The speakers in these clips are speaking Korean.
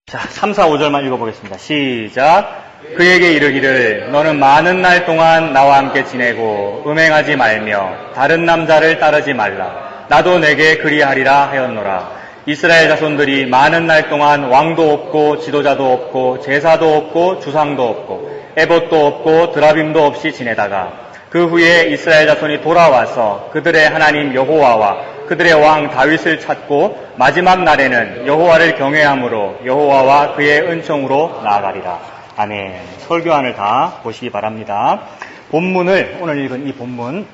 자, 3, 4, 5절만 읽어보겠습니다. 시작. 그에게 이르기를 너는 많은 날 동안 나와 함께 지내고 음행하지 말며 다른 남자를 따르지 말라. 나도 내게 그리하리라 하였노라. 이스라엘 자손들이 많은 날 동안 왕도 없고 지도자도 없고 제사도 없고 주상도 없고 에봇도 없고 드라빔도 없이 지내다가 그 후에 이스라엘 자손이 돌아와서 그들의 하나님 여호와와 그들의 왕 다윗을 찾고 마지막 날에는 여호와를 경외함으로 여호와와 그의 은총으로 나아가리라. 아멘. 설교안을 다 보시기 바랍니다. 본문을, 오늘 읽은 이 본문,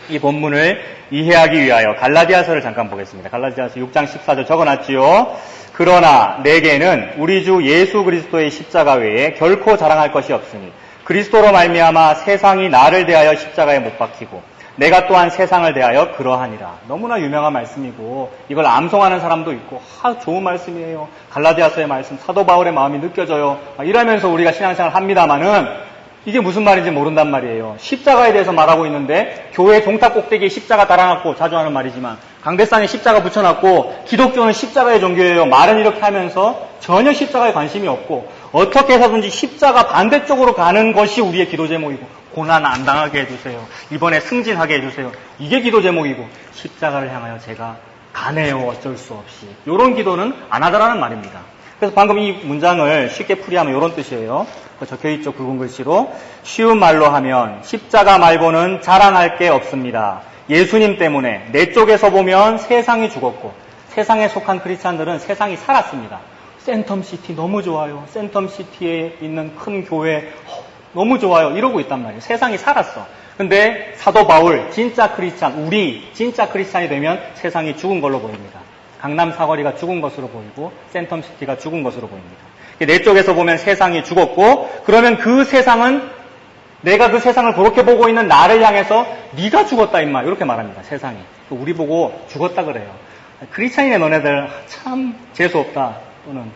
이 본문을 이해하기 위하여 갈라디아서를 잠깐 보겠습니다. 갈라디아서 6장 14절 적어놨지요. 그러나 내게는 우리 주 예수 그리스도의 십자가 외에 결코 자랑할 것이 없으니 그리스도로 말미암아 세상이 나를 대하여 십자가에 못 박히고 내가 또한 세상을 대하여 그러하니라. 너무나 유명한 말씀이고 이걸 암송하는 사람도 있고 좋은 말씀이에요. 갈라디아서의 말씀, 사도 바울의 마음이 느껴져요. 이러면서 우리가 신앙생활을 합니다마는 이게 무슨 말인지 모른단 말이에요. 십자가에 대해서 말하고 있는데 교회 종탑 꼭대기에 십자가 달아놨고, 자주 하는 말이지만 강대상에 십자가 붙여놨고 기독교는 십자가의 종교예요. 말은 이렇게 하면서 전혀 십자가에 관심이 없고 어떻게 해서든지 십자가 반대쪽으로 가는 것이 우리의 기도 제목이고, 고난 안 당하게 해주세요, 이번에 승진하게 해주세요, 이게 기도 제목이고, 십자가를 향하여 제가 가네요 어쩔 수 없이, 이런 기도는 안 하더라는 말입니다. 그래서 방금 이 문장을 쉽게 풀이하면 이런 뜻이에요. 적혀있죠, 굵은 글씨로. 쉬운 말로 하면 십자가 말고는 자랑할 게 없습니다. 예수님 때문에 내 쪽에서 보면 세상이 죽었고 세상에 속한 크리스찬들은 세상이 살았습니다. 센텀시티 너무 좋아요, 센텀시티에 있는 큰 교회 너무 좋아요, 이러고 있단 말이에요. 세상이 살았어. 근데 사도 바울, 진짜 크리스찬, 우리 진짜 크리스찬이 되면 세상이 죽은 걸로 보입니다. 강남 사거리가 죽은 것으로 보이고 센텀시티가 죽은 것으로 보입니다. 내 쪽에서 보면 세상이 죽었고, 그러면 그 세상은, 내가 그 세상을 그렇게 보고 있는 나를 향해서 네가 죽었다 임마, 이렇게 말합니다. 세상이 우리 보고 죽었다 그래요. 크리스찬이네 너네들 참 재수없다, 또는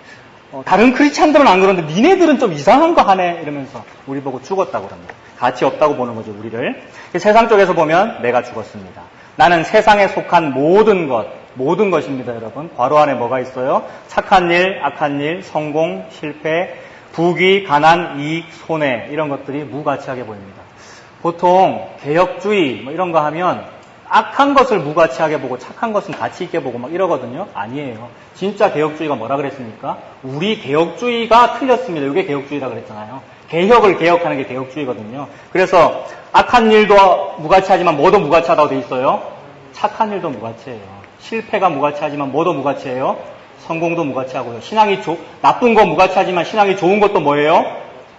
다른 크리스찬들은 안 그런데 니네들은 좀 이상한 거 하네, 이러면서 우리 보고 죽었다고 합니다. 가치 없다고 보는 거죠, 우리를. 세상 쪽에서 보면 내가 죽었습니다. 나는 세상에 속한 모든 것입니다, 여러분. 괄호 안에 뭐가 있어요? 착한 일, 악한 일, 성공, 실패, 부귀, 가난, 이익, 손해, 이런 것들이 무가치하게 보입니다. 보통 개혁주의 이런 거 하면 악한 것을 무가치하게 보고 착한 것은 가치 있게 보고 막 이러거든요. 아니에요. 진짜 개혁주의가 뭐라 그랬습니까? 우리 개혁주의가 틀렸습니다. 이게 개혁주의라 그랬잖아요. 개혁을 개혁하는 게 개혁주의거든요. 그래서 악한 일도 무가치하지만 뭐도 무가치하다고 돼 있어요? 착한 일도 무가치해요. 실패가 무가치하지만 뭐도 무가치해요? 성공도 무가치하고요. 나쁜 거 무가치하지만 신앙이 좋은 것도 뭐예요?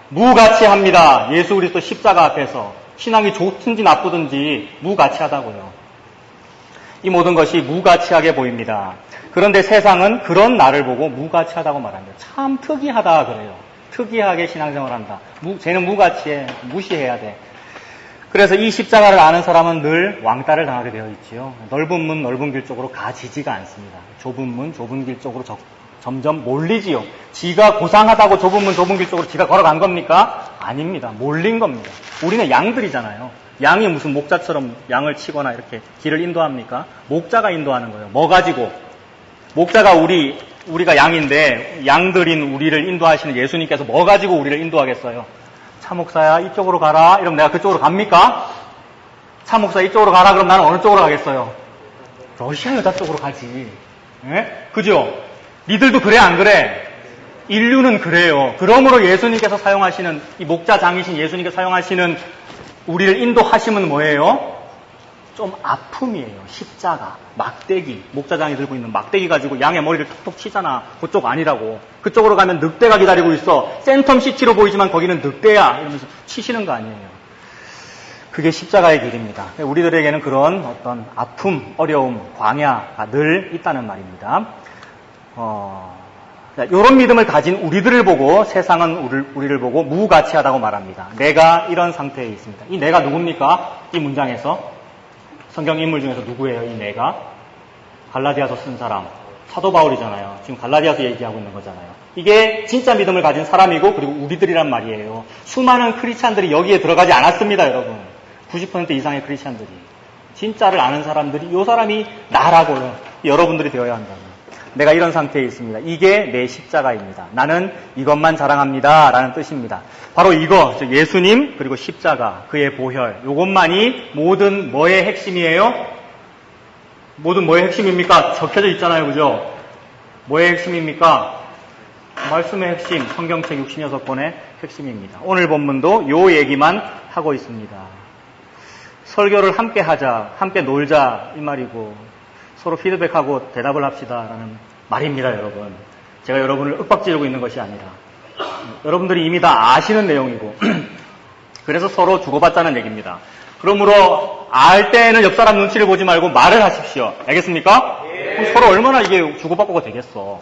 무가치합니다. 예수 그리스도 십자가 앞에서 신앙이 좋든지 나쁘든지 무가치하다고요. 이 모든 것이 무가치하게 보입니다. 그런데 세상은 그런 나를 보고 무가치하다고 말합니다. 참 특이하다 그래요. 특이하게 신앙생활한다. 쟤는 무가치해. 무시해야 돼. 그래서 이 십자가를 아는 사람은 늘 왕따를 당하게 되어 있지요. 넓은 문, 넓은 길 쪽으로 가지지가 않습니다. 좁은 문, 좁은 길 쪽으로 점점 몰리지요. 지가 고상하다고 좁은 문, 좁은 길 쪽으로 지가 걸어간 겁니까? 아닙니다. 몰린 겁니다. 우리는 양들이잖아요. 양이 무슨 목자처럼 양을 치거나 이렇게 길을 인도합니까? 목자가 인도하는 거예요. 뭐 가지고? 목자가 우리가 양인데 양들인 우리를 인도하시는 예수님께서 뭐 가지고 우리를 인도하겠어요? 차 목사야 이쪽으로 가라, 이러면 내가 그쪽으로 갑니까? 차 목사 이쪽으로 가라, 그럼 나는 어느 쪽으로 가겠어요? 러시아 여자 쪽으로 가지. 예? 그죠? 니들도 그래 안 그래? 인류는 그래요. 그러므로 예수님께서 사용하시는, 이 목자장이신 예수님께서 사용하시는 우리를 인도하시면 뭐예요? 좀 아픔이에요. 십자가, 막대기, 목자장이 들고 있는 막대기 가지고 양의 머리를 톡톡 치잖아. 그쪽 아니라고. 그쪽으로 가면 늑대가 기다리고 있어. 센텀시티로 보이지만 거기는 늑대야, 이러면서 치시는 거 아니에요. 그게 십자가의 길입니다. 우리들에게는 그런 어떤 아픔, 어려움, 광야가 늘 있다는 말입니다. 이런 믿음을 가진 우리들을 보고 세상은 우리를 보고 무가치하다고 말합니다. 내가 이런 상태에 있습니다. 이 내가 누굽니까? 이 문장에서 성경 인물 중에서 누구예요? 이 내가? 갈라디아서 쓴 사람, 사도 바울이잖아요. 지금 갈라디아서 얘기하고 있는 거잖아요. 이게 진짜 믿음을 가진 사람이고, 그리고 우리들이란 말이에요. 수많은 크리스찬들이 여기에 들어가지 않았습니다, 여러분. 90% 이상의 크리스찬들이. 진짜를 아는 사람들이, 이 사람이 나라고요. 여러분들이 되어야 한다고요. 내가 이런 상태에 있습니다. 이게 내 십자가입니다. 나는 이것만 자랑합니다. 라는 뜻입니다. 바로 이거, 즉 예수님 그리고 십자가, 그의 보혈, 이것만이 모든 뭐의 핵심이에요? 모든 뭐의 핵심입니까? 적혀져 있잖아요. 그죠? 뭐의 핵심입니까? 말씀의 핵심, 성경책 66권의 핵심입니다. 오늘 본문도 요 얘기만 하고 있습니다. 설교를 함께 하자, 함께 놀자 이 말이고 서로 피드백하고 대답을 합시다라는 말입니다. 여러분. 제가 여러분을 윽박지르고 있는 것이 아니라 여러분들이 이미 다 아시는 내용이고 그래서 서로 주고받자는 얘기입니다. 그러므로 알 때는 옆 사람 눈치를 보지 말고 말을 하십시오. 알겠습니까? 그럼 서로 얼마나 이게 주고받고가 되겠어.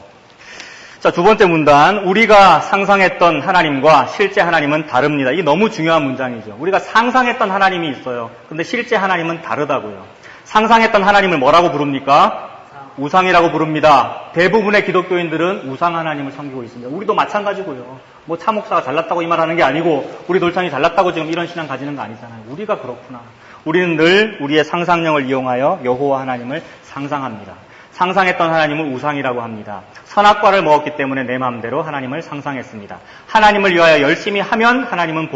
자, 두 번째 문단. 우리가 상상했던 하나님과 실제 하나님은 다릅니다. 이게 너무 중요한 문장이죠. 우리가 상상했던 하나님이 있어요. 근데 실제 하나님은 다르다고요. 상상했던 하나님을 뭐라고 부릅니까? 우상이라고 부릅니다. 대부분의 기독교인들은 우상 하나님을 섬기고 있습니다. 우리도 마찬가지고요. 뭐 차목사가 잘났다고 이 말하는 게 아니고 우리 돌창이 잘났다고 지금 이런 신앙 가지는 거 아니잖아요. 우리가 그렇구나. 우리는 늘 우리의 상상력을 이용하여 여호와 하나님을 상상합니다. 상상했던 하나님은 우상이라고 합니다. 선악과를 먹었기 때문에 내 마음대로 하나님을 상상했습니다. 하나님을 위하여 열심히 하면 하나님은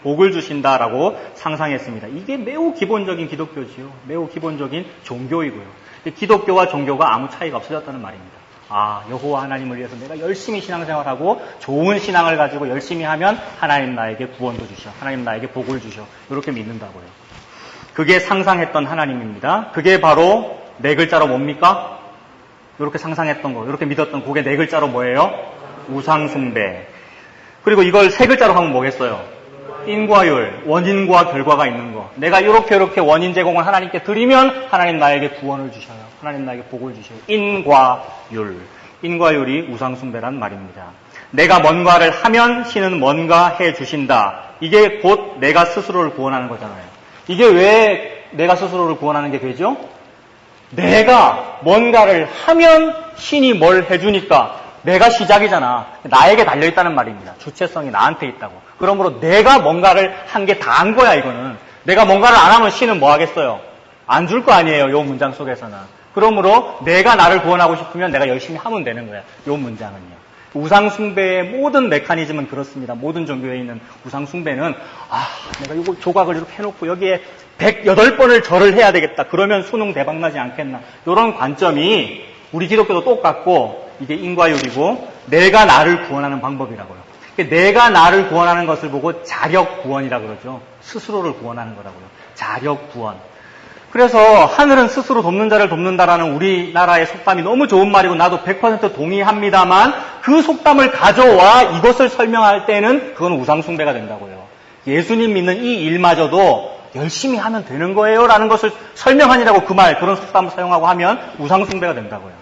복을 주신다라고 상상했습니다. 이게 매우 기본적인 기독교지요. 매우 기본적인 종교이고요. 기독교와 종교가 아무 차이가 없어졌다는 말입니다. 아, 여호와 하나님을 위해서 내가 열심히 신앙생활하고 좋은 신앙을 가지고 열심히 하면 하나님 나에게 구원도 주셔. 하나님 나에게 복을 주셔. 이렇게 믿는다고요. 그게 상상했던 하나님입니다. 그게 바로 네 글자로 뭡니까? 이렇게 상상했던 거, 이렇게 믿었던 그게 네 글자로 뭐예요? 우상숭배. 그리고 이걸 세 글자로 하면 뭐겠어요? 인과율, 원인과 결과가 있는 거. 내가 이렇게 원인 제공을 하나님께 드리면 하나님 나에게 구원을 주셔요. 하나님 나에게 복을 주셔요. 인과율. 인과율이 우상숭배란 말입니다. 내가 뭔가를 하면 신은 뭔가 해 주신다. 이게 곧 내가 스스로를 구원하는 거잖아요. 이게 왜 내가 스스로를 구원하는 게 되죠? 내가 뭔가를 하면 신이 뭘 해주니까 내가 시작이잖아. 나에게 달려있다는 말입니다. 주체성이 나한테 있다고. 그러므로 내가 뭔가를 한 게 다 한 거야, 이거는. 내가 뭔가를 안 하면 신은 뭐 하겠어요? 안 줄 거 아니에요, 요 문장 속에서는. 그러므로 내가 나를 구원하고 싶으면 내가 열심히 하면 되는 거야, 요 문장은요. 우상숭배의 모든 메커니즘은 그렇습니다. 모든 종교에 있는 우상숭배는 내가 이거 조각을 이렇게 해놓고 여기에 108번을 절을 해야 되겠다. 그러면 수능 대박나지 않겠나. 이런 관점이 우리 기독교도 똑같고 이게 인과율이고 내가 나를 구원하는 방법이라고요. 내가 나를 구원하는 것을 보고 자력 구원이라고 그러죠. 스스로를 구원하는 거라고요. 자력 구원. 그래서 하늘은 스스로 돕는 자를 돕는다라는 우리나라의 속담이 너무 좋은 말이고 나도 100% 동의합니다만 그 속담을 가져와 이것을 설명할 때는 그건 우상숭배가 된다고요. 예수님 믿는 이 일마저도 열심히 하면 되는 거예요 라는 것을 설명하니라고 그런 속담을 사용하고 하면 우상숭배가 된다고요.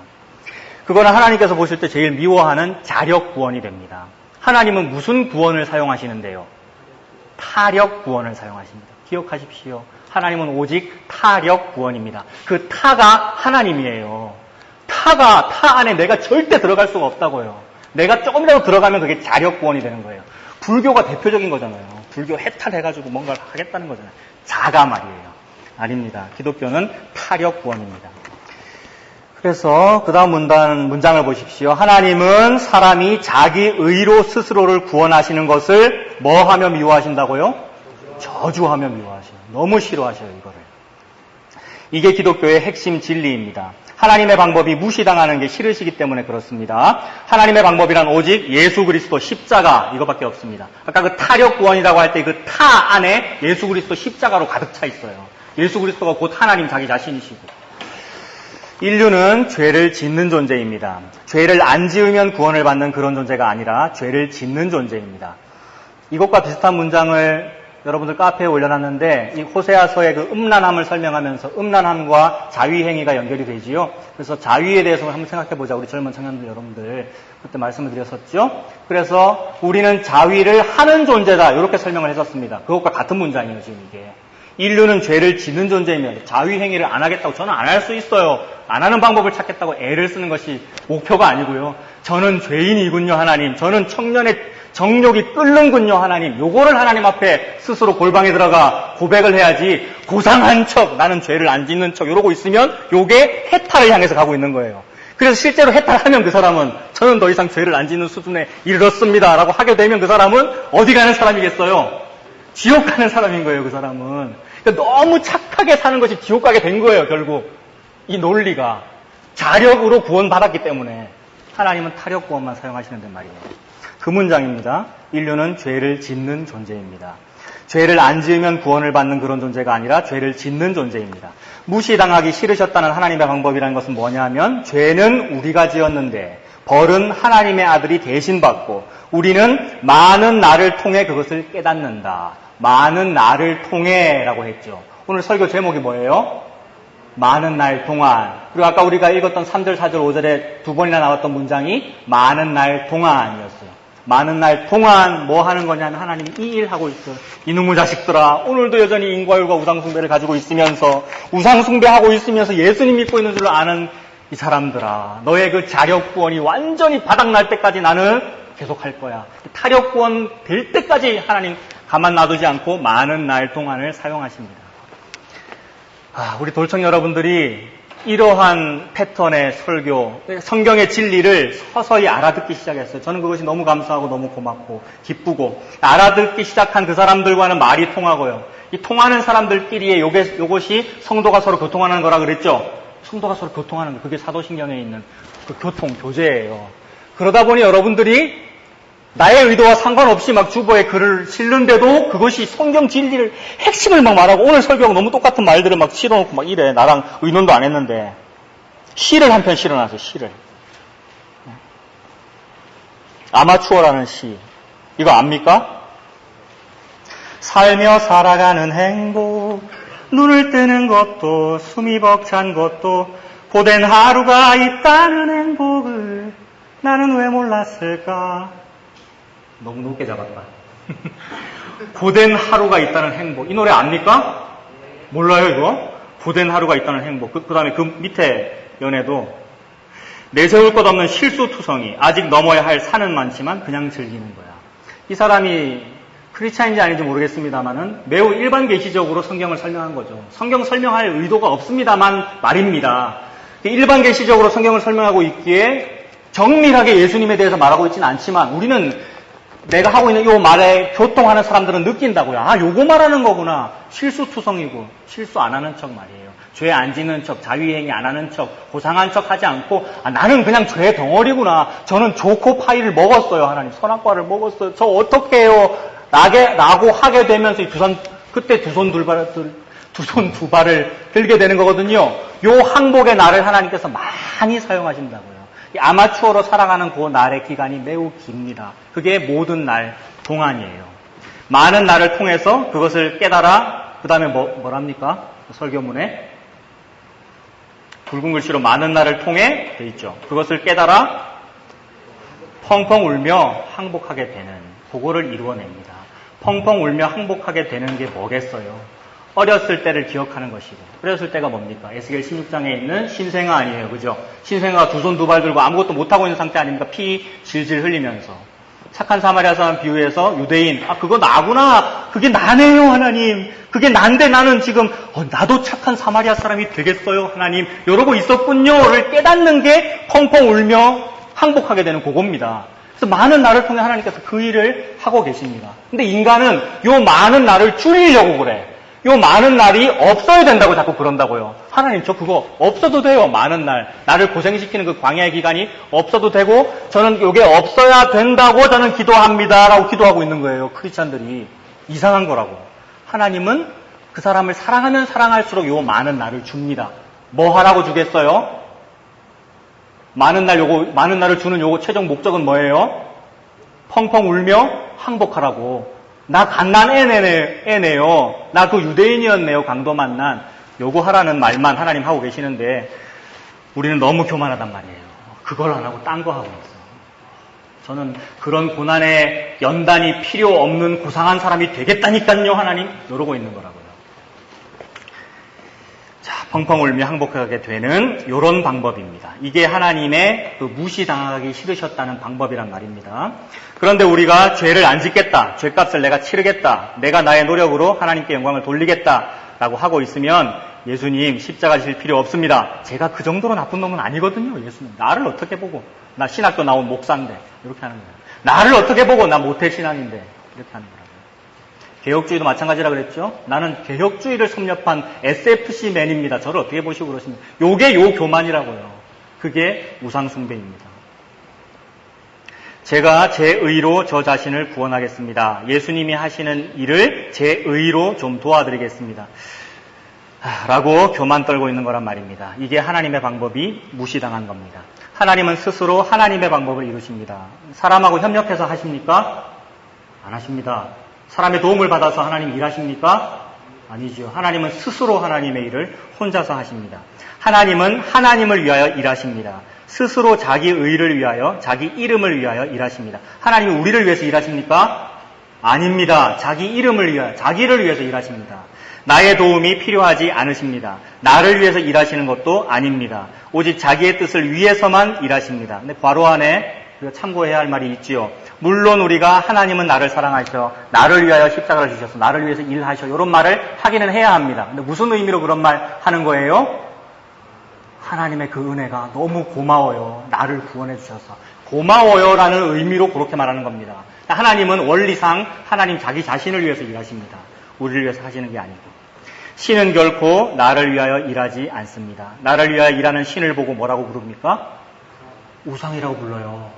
그거는 하나님께서 보실 때 제일 미워하는 자력 구원이 됩니다. 하나님은 무슨 구원을 사용하시는데요? 타력 구원을 사용하십니다. 기억하십시오. 하나님은 오직 타력 구원입니다. 그 타가 하나님이에요. 타 안에 내가 절대 들어갈 수가 없다고요. 내가 조금이라도 들어가면 그게 자력 구원이 되는 거예요. 불교가 대표적인 거잖아요. 불교 해탈해가지고 뭔가를 하겠다는 거잖아요. 자가 말이에요. 아닙니다. 기독교는 타력 구원입니다. 그래서 그 다음 문장을 보십시오. 하나님은 사람이 자기 의로 스스로를 구원하시는 것을 뭐 하며 미워하신다고요? 저주하며 미워하셔요. 너무 싫어하셔요, 이거를. 이게 기독교의 핵심 진리입니다. 하나님의 방법이 무시당하는 게 싫으시기 때문에 그렇습니다. 하나님의 방법이란 오직 예수 그리스도 십자가 이거밖에 없습니다. 아까 그 타력 구원이라고 할 때 그 타 안에 예수 그리스도 십자가로 가득 차 있어요. 예수 그리스도가 곧 하나님 자기 자신이시고. 인류는 죄를 짓는 존재입니다. 죄를 안 지으면 구원을 받는 그런 존재가 아니라 죄를 짓는 존재입니다. 이것과 비슷한 문장을 여러분들 카페에 올려놨는데 이 호세아서의 그 음란함을 설명하면서 음란함과 자위행위가 연결이 되지요. 그래서 자위에 대해서 한번 생각해보자. 우리 젊은 청년들 여러분들 그때 말씀을 드렸었죠. 그래서 우리는 자위를 하는 존재다 이렇게 설명을 했었습니다. 그것과 같은 문장이에요 지금 이게. 인류는 죄를 짓는 존재이며 자위행위를 안 하겠다고 저는 안 할 수 있어요. 안 하는 방법을 찾겠다고 애를 쓰는 것이 목표가 아니고요. 저는 죄인이군요 하나님. 저는 청년의 정욕이 끓는군요 하나님. 요거를 하나님 앞에 스스로 골방에 들어가 고백을 해야지 고상한 척 나는 죄를 안 짓는 척 이러고 있으면 요게 해탈을 향해서 가고 있는 거예요. 그래서 실제로 해탈하면 그 사람은 저는 더 이상 죄를 안 짓는 수준에 이르렀습니다 라고 하게 되면 그 사람은 어디 가는 사람이겠어요? 지옥 가는 사람인 거예요, 그 사람은. 그러니까 너무 착하게 사는 것이 지옥 가게 된 거예요, 결국. 이 논리가. 자력으로 구원받았기 때문에 하나님은 타력 구원만 사용하시는데 말이에요. 그 문장입니다. 인류는 죄를 짓는 존재입니다. 죄를 안 지으면 구원을 받는 그런 존재가 아니라 죄를 짓는 존재입니다. 무시당하기 싫으셨다는 하나님의 방법이라는 것은 뭐냐면 죄는 우리가 지었는데 벌은 하나님의 아들이 대신 받고 우리는 많은 날을 통해 그것을 깨닫는다. 많은 날을 통해 라고 했죠. 오늘 설교 제목이 뭐예요? 많은 날 동안. 그리고 아까 우리가 읽었던 3절, 4절, 5절에 두 번이나 나왔던 문장이 많은 날 동안이었어요. 많은 날 동안 뭐 하는 거냐면 하나님이 이 일 하고 있어요. 이놈의 자식들아, 오늘도 여전히 인과율과 우상숭배를 가지고 있으면서 우상숭배하고 있으면서 예수님 믿고 있는 줄 아는 이 사람들아, 너의 그 자력 구원이 완전히 바닥날 때까지 나는 계속 할 거야. 타력 구원 될 때까지 하나님 가만 놔두지 않고 많은 날 동안을 사용하십니다. 우리 돌청 여러분들이 이러한 패턴의 설교, 성경의 진리를 서서히 알아듣기 시작했어요. 저는 그것이 너무 감사하고 너무 고맙고 기쁘고, 알아듣기 시작한 그 사람들과는 말이 통하고요. 이 통하는 사람들끼리의 요것이 성도가 서로 교통하는 거라 그랬죠. 성도가 서로 교통하는 거, 그게 사도신경에 있는 그 교제예요. 그러다 보니 여러분들이 나의 의도와 상관없이 막 주보에 글을 실는데도 그것이 성경 진리를 핵심을 막 말하고, 오늘 설교하고 너무 똑같은 말들을 막 실어놓고 막 이래. 나랑 의논도 안 했는데 시를 한 편 실어놨어요. 시를. 아마추어라는 시. 이거 압니까? 살며 살아가는 행복, 눈을 뜨는 것도 숨이 벅찬 것도 고된 하루가 있다는 행복을 나는 왜 몰랐을까? 너무 높게 잡았다. 고된 하루가 있다는 행복. 이 노래 압니까? 몰라요, 이거? 고된 하루가 있다는 행복. 그 다음에 그 밑에 연애도 내세울 것 없는 실수투성이. 아직 넘어야 할 산은 많지만 그냥 즐기는 거야. 이 사람이 크리스찬인지 아닌지 모르겠습니다만은 매우 일반 계시적으로 성경을 설명한 거죠. 성경 설명할 의도가 없습니다만 말입니다. 일반 계시적으로 성경을 설명하고 있기에 정밀하게 예수님에 대해서 말하고 있지는 않지만 우리는 내가 하고 있는 이 말에 교통하는 사람들은 느낀다고요. 요거 말하는 거구나. 실수투성이고 실수 안 하는 척 말이에요. 죄 안 짓는 척, 자위행위 안 하는 척, 고상한 척 하지 않고 나는 그냥 죄 덩어리구나. 저는 조코파이를 먹었어요. 하나님 선악과를 먹었어요. 저 어떻게 해요? 라고 하게 되면서 그때 두 손 두 발을 들게 되는 거거든요. 요 항복의 날을 하나님께서 많이 사용하신다고요. 아마추어로 살아가는 그 날의 기간이 매우 깁니다. 그게 모든 날 동안이에요. 많은 날을 통해서 그것을 깨달아, 그 다음에 뭐랍니까? 설교문에 붉은 글씨로 많은 날을 통해 돼 있죠. 그것을 깨달아 펑펑 울며 항복하게 되는, 그거를 이루어냅니다. 펑펑 울며 항복하게 되는 게 뭐겠어요? 어렸을 때를 기억하는 것이고, 어렸을 때가 뭡니까? 에스겔 16장에 있는 신생아 아니에요, 그죠? 신생아가 두 손 두 발 들고 아무것도 못하고 있는 상태 아닙니까? 피 질질 흘리면서. 착한 사마리아 사람 비유해서 유대인, 그거 나구나. 그게 나네요, 하나님. 그게 난데 나는 지금 나도 착한 사마리아 사람이 되겠어요, 하나님. 이러고 있었군요를 깨닫는 게 펑펑 울며 항복하게 되는 그겁니다. 그래서 많은 날을 통해 하나님께서 그 일을 하고 계십니다. 근데 인간은 요 많은 날을 줄이려고 그래. 요 많은 날이 없어야 된다고 자꾸 그런다고요. 하나님, 저 그거 없어도 돼요. 많은 날. 나를 고생시키는 그 광야의 기간이 없어도 되고, 저는 요게 없어야 된다고 저는 기도합니다. 라고 기도하고 있는 거예요. 크리스찬들이. 이상한 거라고. 하나님은 그 사람을 사랑하면 사랑할수록 요 많은 날을 줍니다. 뭐 하라고 주겠어요? 많은 날을 주는 요거 최종 목적은 뭐예요? 펑펑 울며 항복하라고. 나 갓난 애네요. 나 그 유대인이었네요. 강도 만난. 요거 하라는 말만 하나님 하고 계시는데 우리는 너무 교만하단 말이에요. 그걸 안 하고 딴 거 하고 있어. 저는 그런 고난의 연단이 필요 없는 고상한 사람이 되겠다니까요. 하나님. 이러고 있는 거라고요. 자, 펑펑 울며 항복하게 되는 이런 방법입니다. 이게 하나님의 그 무시당하기 싫으셨다는 방법이란 말입니다. 그런데 우리가 죄를 안 짓겠다, 죄값을 내가 치르겠다, 내가 나의 노력으로 하나님께 영광을 돌리겠다라고 하고 있으면 예수님 십자가 지실 필요 없습니다. 제가 그 정도로 나쁜 놈은 아니거든요. 예수님 나를 어떻게 보고, 나 신학교 나온 목사인데 이렇게 하는 거예요. 나를 어떻게 보고, 나 모태신앙인데 이렇게 하는 거예요. 개혁주의도 마찬가지라 그랬죠. 나는 개혁주의를 섭렵한 SFC맨입니다. 저를 어떻게 보시고 그러십니까? 요게 요 교만이라고요. 그게 우상숭배입니다. 제가 제 의로 저 자신을 구원하겠습니다. 예수님이 하시는 일을 제 의로 좀 도와드리겠습니다. 라고 교만 떨고 있는 거란 말입니다. 이게 하나님의 방법이 무시당한 겁니다. 하나님은 스스로 하나님의 방법을 이루십니다. 사람하고 협력해서 하십니까? 안 하십니다. 사람의 도움을 받아서 하나님 일하십니까? 아니죠. 하나님은 스스로 하나님의 일을 혼자서 하십니다. 하나님은 하나님을 위하여 일하십니다. 스스로 자기 의를 위하여, 자기 이름을 위하여 일하십니다. 하나님이 우리를 위해서 일하십니까? 아닙니다. 자기 이름을 위하여, 자기를 위해서 일하십니다. 나의 도움이 필요하지 않으십니다. 나를 위해서 일하시는 것도 아닙니다. 오직 자기의 뜻을 위해서만 일하십니다. 근데 괄호 안에 우리가 참고해야 할 말이 있지요. 물론 우리가 하나님은 나를 사랑하셔, 나를 위하여 십자가를 주셔서 나를 위해서 일하셔, 이런 말을 하기는 해야 합니다. 근데 무슨 의미로 그런 말 하는 거예요? 하나님의 그 은혜가 너무 고마워요. 나를 구원해 주셔서 고마워요라는 의미로 그렇게 말하는 겁니다. 하나님은 원리상 하나님 자기 자신을 위해서 일하십니다. 우리를 위해서 하시는 게 아니고. 신은 결코 나를 위하여 일하지 않습니다. 나를 위하여 일하는 신을 보고 뭐라고 부릅니까? 우상이라고 불러요.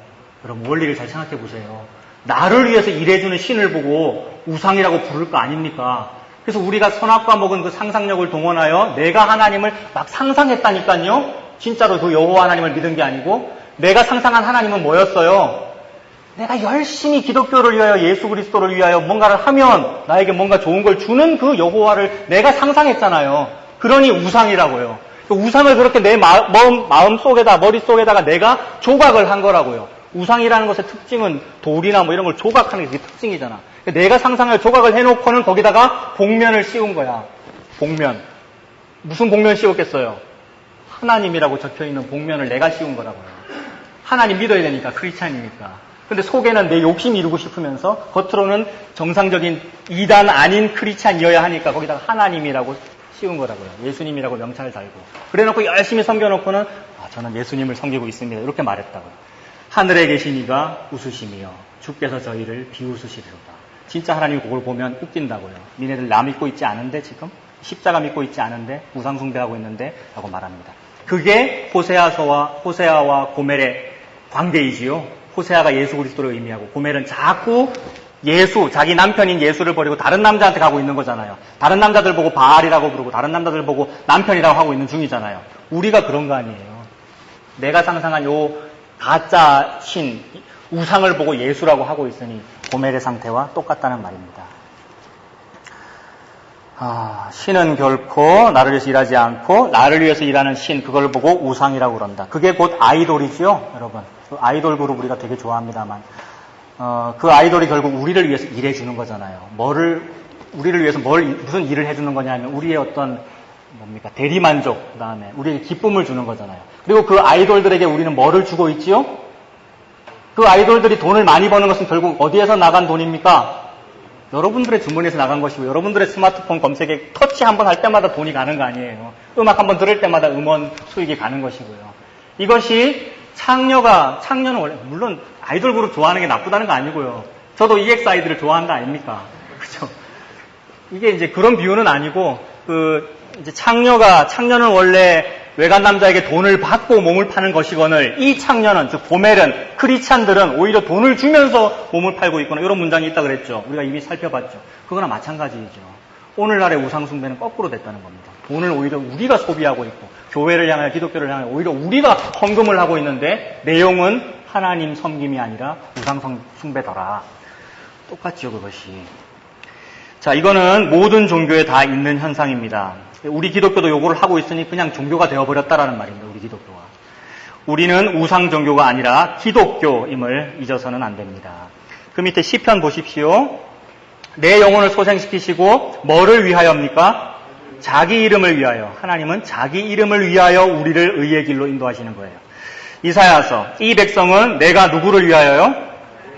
여러분 원리를 잘 생각해 보세요. 나를 위해서 일해주는 신을 보고 우상이라고 부를 거 아닙니까? 그래서 우리가 선악과 먹은 그 상상력을 동원하여 내가 하나님을 막 상상했다니까요. 진짜로 그 여호와 하나님을 믿은 게 아니고 내가 상상한 하나님은 뭐였어요? 내가 열심히 기독교를 위하여 예수 그리스도를 위하여 뭔가를 하면 나에게 뭔가 좋은 걸 주는 그 여호와를 내가 상상했잖아요. 그러니 우상이라고요. 우상을 그렇게 내 마음속에다 머릿속에다가 내가 조각을 한 거라고요. 우상이라는 것의 특징은 돌이나 뭐 이런 걸 조각하는 게 특징이잖아. 내가 상상을 조각을 해놓고는 거기다가 복면을 씌운 거야. 복면. 무슨 복면 씌웠겠어요? 하나님이라고 적혀있는 복면을 내가 씌운 거라고요. 하나님 믿어야 되니까, 크리스찬이니까. 근데 속에는 내 욕심 이루고 싶으면서 겉으로는 정상적인 이단 아닌 크리스찬이어야 하니까 거기다가 하나님이라고 씌운 거라고요. 예수님이라고 명찰을 달고. 그래놓고 열심히 섬겨놓고는 저는 예수님을 섬기고 있습니다. 이렇게 말했다고요. 하늘에 계신 이가 웃으시며 주께서 저희를 비웃으시리로다. 진짜 하나님이 그걸 보면 웃긴다고요. 니네들 나 믿고 있지 않은데 지금? 십자가 믿고 있지 않은데? 우상 숭배하고 있는데? 라고 말합니다. 그게 호세아와 고멜의 관계이지요. 호세아가 예수 그리스도를 의미하고 고멜은 자꾸 자기 남편인 예수를 버리고 다른 남자한테 가고 있는 거잖아요. 다른 남자들 보고 바알이라고 부르고 다른 남자들 보고 남편이라고 하고 있는 중이잖아요. 우리가 그런 거 아니에요. 내가 상상한 요 가짜 신, 우상을 보고 예수라고 하고 있으니 고멜의 상태와 똑같다는 말입니다. 신은 결코 나를 위해서 일하지 않고 나를 위해서 일하는 신, 그걸 보고 우상이라고 그런다. 그게 곧 아이돌이죠, 여러분. 그 아이돌 그룹 우리가 되게 좋아합니다만 그 아이돌이 결국 우리를 위해서 일해주는 거잖아요. 우리를 위해서 무슨 일을 해주는 거냐면 우리의 어떤 대리만족, 그 다음에 우리에게 기쁨을 주는 거잖아요. 그리고 그 아이돌들에게 우리는 뭐를 주고 있지요? 그 아이돌들이 돈을 많이 버는 것은 결국 어디에서 나간 돈입니까? 여러분들의 주머니에서 나간 것이고 여러분들의 스마트폰 검색에 터치 한번 할 때마다 돈이 가는 거 아니에요. 음악 한번 들을 때마다 음원 수익이 가는 것이고요. 이것이 창녀는 원래 물론 아이돌 그룹 좋아하는 게 나쁘다는 거 아니고요. 저도 EXID를 좋아하는 거 아닙니까? 그죠? 이게 이제 그런 비유는 아니고 이제 창녀는 원래 외간 남자에게 돈을 받고 몸을 파는 것이거늘 이 창녀는 즉 고멜은 크리스찬들은 오히려 돈을 주면서 몸을 팔고 있거나 이런 문장이 있다 그랬죠. 우리가 이미 살펴봤죠. 그거나 마찬가지이죠. 오늘날의 우상숭배는 거꾸로 됐다는 겁니다. 돈을 오히려 우리가 소비하고 있고 교회를 향하여 기독교를 향하여 오히려 우리가 헌금을 하고 있는데 내용은 하나님 섬김이 아니라 우상숭배더라. 똑같죠, 그것이. 자, 이거는 모든 종교에 다 있는 현상입니다. 우리 기독교도 요거를 하고 있으니 그냥 종교가 되어버렸다라는 말입니다. 우리 기독교가. 우리는 우상 종교가 아니라 기독교임을 잊어서는 안 됩니다. 그 밑에 시편 보십시오. 내 영혼을 소생시키시고 뭐를 위하여입니까? 자기 이름을 위하여, 하나님은 자기 이름을 위하여 우리를 의의 길로 인도하시는 거예요. 이사야서, 이 백성은 내가 누구를 위하여요?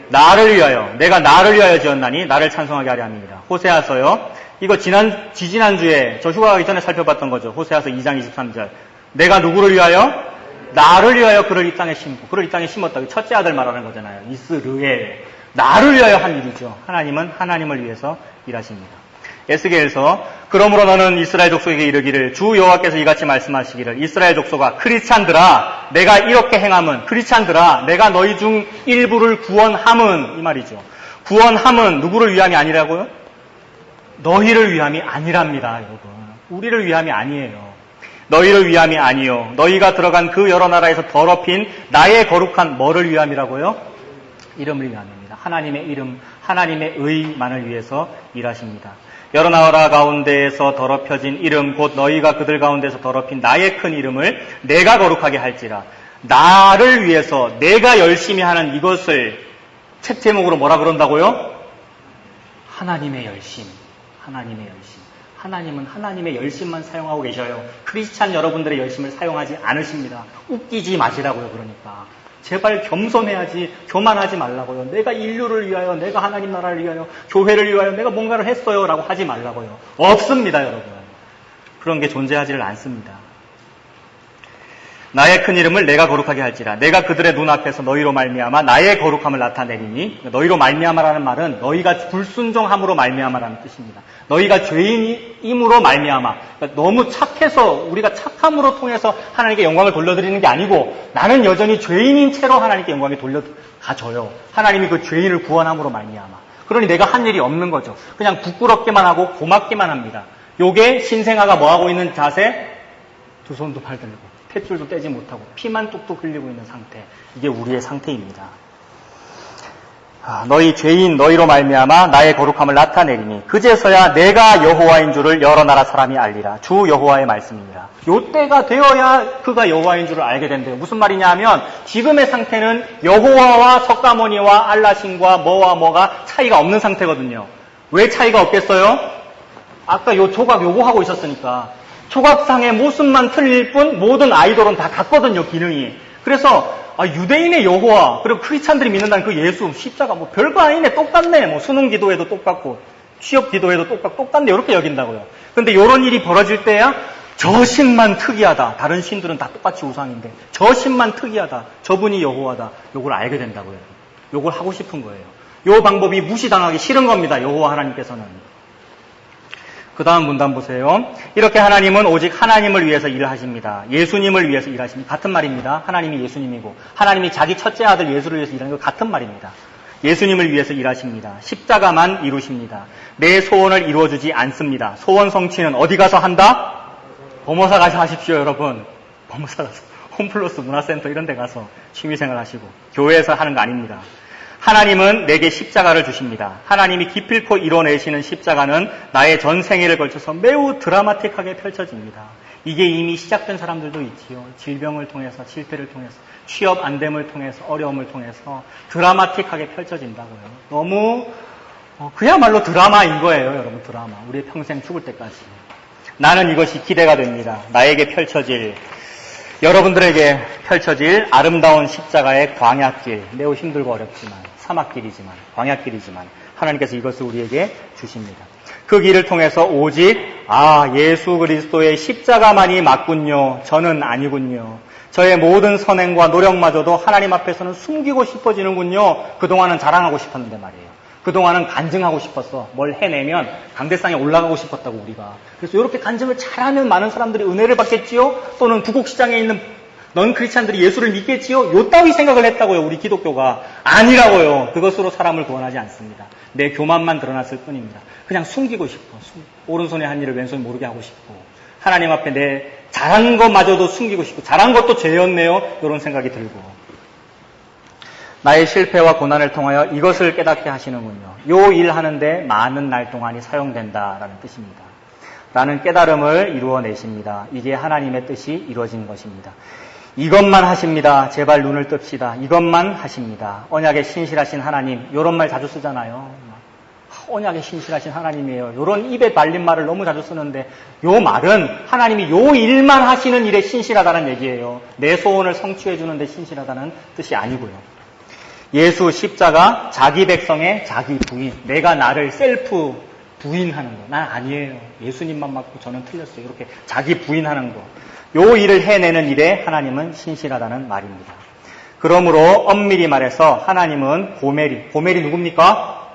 나를 위하여, 내가 나를 위하여 지었나니 나를 찬송하게 하려 함이니라. 호세아서요, 이거 지지난주에 저 휴가 가기 전에 살펴봤던 거죠. 호세아서 2장 23절. 내가 누구를 위하여? 나를 위하여 그를 이 땅에 심고, 그를 이 땅에 심었다. 첫째 아들 말하는 거잖아요. 이스르엘. 나를 위하여 한 일이죠. 하나님은 하나님을 위해서 일하십니다. 에스겔서, 그러므로 너는 이스라엘 족속에게 이르기를 주 여호와께서 이같이 말씀하시기를 이스라엘 족속아 크리스찬들아 내가 이렇게 행함은, 크리스찬들아 내가 너희 중 일부를 구원함은, 이 말이죠. 구원함은 누구를 위함이 아니라고요? 너희를 위함이 아니랍니다, 여러분. 우리를 위함이 아니에요. 너희를 위함이 아니요. 너희가 들어간 그 여러 나라에서 더럽힌 나의 거룩한 뭐를 위함이라고요? 이름을 위함입니다. 하나님의 이름, 하나님의 의만을 위해서 일하십니다. 여러 나라 가운데에서 더럽혀진 이름, 곧 너희가 그들 가운데서 더럽힌 나의 큰 이름을 내가 거룩하게 할지라. 나를 위해서 내가 열심히 하는 이것을 책 제목으로 뭐라 그런다고요? 하나님의 열심. 하나님의 열심. 하나님은 하나님의 열심만 사용하고 계셔요. 크리스찬 여러분들의 열심을 사용하지 않으십니다. 웃기지 마시라고요. 그러니까 제발 겸손해야지, 교만하지 말라고요. 내가 인류를 위하여, 내가 하나님 나라를 위하여, 교회를 위하여 내가 뭔가를 했어요 라고 하지 말라고요. 없습니다, 여러분. 그런 게 존재하지를 않습니다. 나의 큰 이름을 내가 거룩하게 할지라. 내가 그들의 눈앞에서 너희로 말미암아 나의 거룩함을 나타내리니, 너희로 말미암아라는 말은 너희가 불순종함으로 말미암아라는 뜻입니다. 너희가 죄인임으로 말미암아. 그러니까 너무 착해서, 우리가 착함으로 통해서 하나님께 영광을 돌려드리는 게 아니고 나는 여전히 죄인인 채로 하나님께 영광을 돌려가줘요. 하나님이 그 죄인을 구원함으로 말미암아. 그러니 내가 한 일이 없는 거죠. 그냥 부끄럽게만 하고 고맙게만 합니다. 요게 신생아가 뭐하고 있는 자세? 두 손도 팔 들고 탯줄도 떼지 못하고 피만 뚝뚝 흘리고 있는 상태. 이게 우리의 상태입니다. 너희 죄인 너희로 말미암아 나의 거룩함을 나타내리니 그제서야 내가 여호와인 줄을 여러 나라 사람이 알리라. 주 여호와의 말씀입니다. 요때가 되어야 그가 여호와인 줄을 알게 된대요. 무슨 말이냐 하면 지금의 상태는 여호와와 석가모니와 알라신과 뭐가 차이가 없는 상태거든요. 왜 차이가 없겠어요? 아까 요 조각 요거 하고 있었으니까. 조각상의 모습만 틀릴 뿐 모든 아이돌은 다 같거든요, 기능이. 그래서 유대인의 여호와, 그리고 크리스찬들이 믿는다는 그 예수, 십자가 뭐 별거 아니네, 똑같네. 뭐 수능 기도회도 똑같고 취업 기도회도 똑같네, 이렇게 여긴다고요. 근데 이런 일이 벌어질 때야 저 신만 특이하다. 다른 신들은 다 똑같이 우상인데 저 신만 특이하다. 저분이 여호와다. 요걸 알게 된다고요. 요걸 하고 싶은 거예요. 요 방법이 무시당하기 싫은 겁니다, 여호와 하나님께서는. 그 다음 문단 보세요. 이렇게 하나님은 오직 하나님을 위해서 일을 하십니다. 예수님을 위해서 일하십니다. 같은 말입니다. 하나님이 예수님이고 하나님이 자기 첫째 아들 예수를 위해서 일하는 거 같은 말입니다. 예수님을 위해서 일하십니다. 십자가만 이루십니다. 내 소원을 이루어주지 않습니다. 소원 성취는 어디 가서 한다? 범어사 가서 하십시오, 여러분. 범어사 가서 홈플러스 문화센터 이런 데 가서 취미생활 하시고 교회에서 하는 거 아닙니다. 하나님은 내게 십자가를 주십니다. 하나님이 기필코 이뤄내시는 십자가는 나의 전 생애를 걸쳐서 매우 드라마틱하게 펼쳐집니다. 이게 이미 시작된 사람들도 있지요. 질병을 통해서, 실패를 통해서, 취업 안됨을 통해서, 어려움을 통해서 드라마틱하게 펼쳐진다고요. 너무 그야말로 드라마인 거예요, 여러분. 드라마. 우리의 평생 죽을 때까지. 나는 이것이 기대가 됩니다. 나에게 펼쳐질, 여러분들에게 펼쳐질 아름다운 십자가의 광야길. 매우 힘들고 어렵지만, 사막길이지만, 광야길이지만 하나님께서 이것을 우리에게 주십니다. 그 길을 통해서 오직 예수 그리스도의 십자가만이 맞군요. 저는 아니군요. 저의 모든 선행과 노력마저도 하나님 앞에서는 숨기고 싶어지는군요. 그동안은 자랑하고 싶었는데 말이에요. 그동안은 간증하고 싶었어. 뭘 해내면 강대상에 올라가고 싶었다고 우리가. 그래서 이렇게 간증을 잘하면 많은 사람들이 은혜를 받겠지요. 또는 구곡시장에 있는 넌 크리스찬들이 예수를 믿겠지요. 요 따위 생각을 했다고요. 우리 기독교가. 아니라고요. 그것으로 사람을 구원하지 않습니다. 내 교만만 드러났을 뿐입니다. 그냥 숨기고 싶어. 오른손에 한 일을 왼손이 모르게 하고 싶고 하나님 앞에 내 잘한 것마저도 숨기고 싶고 잘한 것도 죄였네요. 이런 생각이 들고 나의 실패와 고난을 통하여 이것을 깨닫게 하시는군요. 요 일하는데 많은 날 동안이 사용된다라는 뜻입니다. 라는 깨달음을 이루어내십니다. 이게 하나님의 뜻이 이루어진 것입니다. 이것만 하십니다. 제발 눈을 뜹시다. 이것만 하십니다. 언약에 신실하신 하나님, 이런 말 자주 쓰잖아요. 언약에 신실하신 하나님이에요. 이런 입에 발린 말을 너무 자주 쓰는데 요 말은 하나님이 요 일만 하시는 일에 신실하다는 얘기예요. 내 소원을 성취해 주는 데 신실하다는 뜻이 아니고요. 예수 십자가 자기 백성의 자기 부인, 내가 나를 셀프 부인하는 거. 난 아니에요. 예수님만 맞고 저는 틀렸어요. 이렇게 자기 부인하는 거. 요 일을 해내는 일에 하나님은 신실하다는 말입니다. 그러므로 엄밀히 말해서 하나님은 고멜이 누굽니까?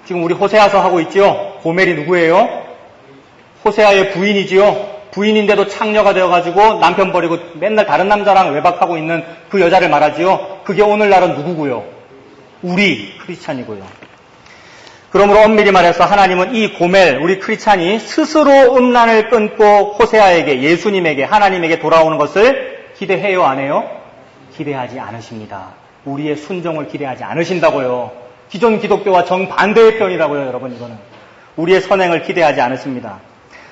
지금 우리 호세아서 하고 있지요? 고멜이 누구예요? 호세아의 부인이지요? 부인인데도 창녀가 되어가지고 남편 버리고 맨날 다른 남자랑 외박하고 있는 그 여자를 말하지요? 그게 오늘날은 누구고요? 우리 크리스찬이고요. 그러므로 엄밀히 말해서 하나님은 이 고멜, 우리 크리스찬이 스스로 음란을 끊고 호세아에게, 예수님에게, 하나님에게 돌아오는 것을 기대해요, 안 해요? 기대하지 않으십니다. 우리의 순종을 기대하지 않으신다고요. 기존 기독교와 정반대의 편이라고요, 여러분. 이거는 우리의 선행을 기대하지 않으십니다.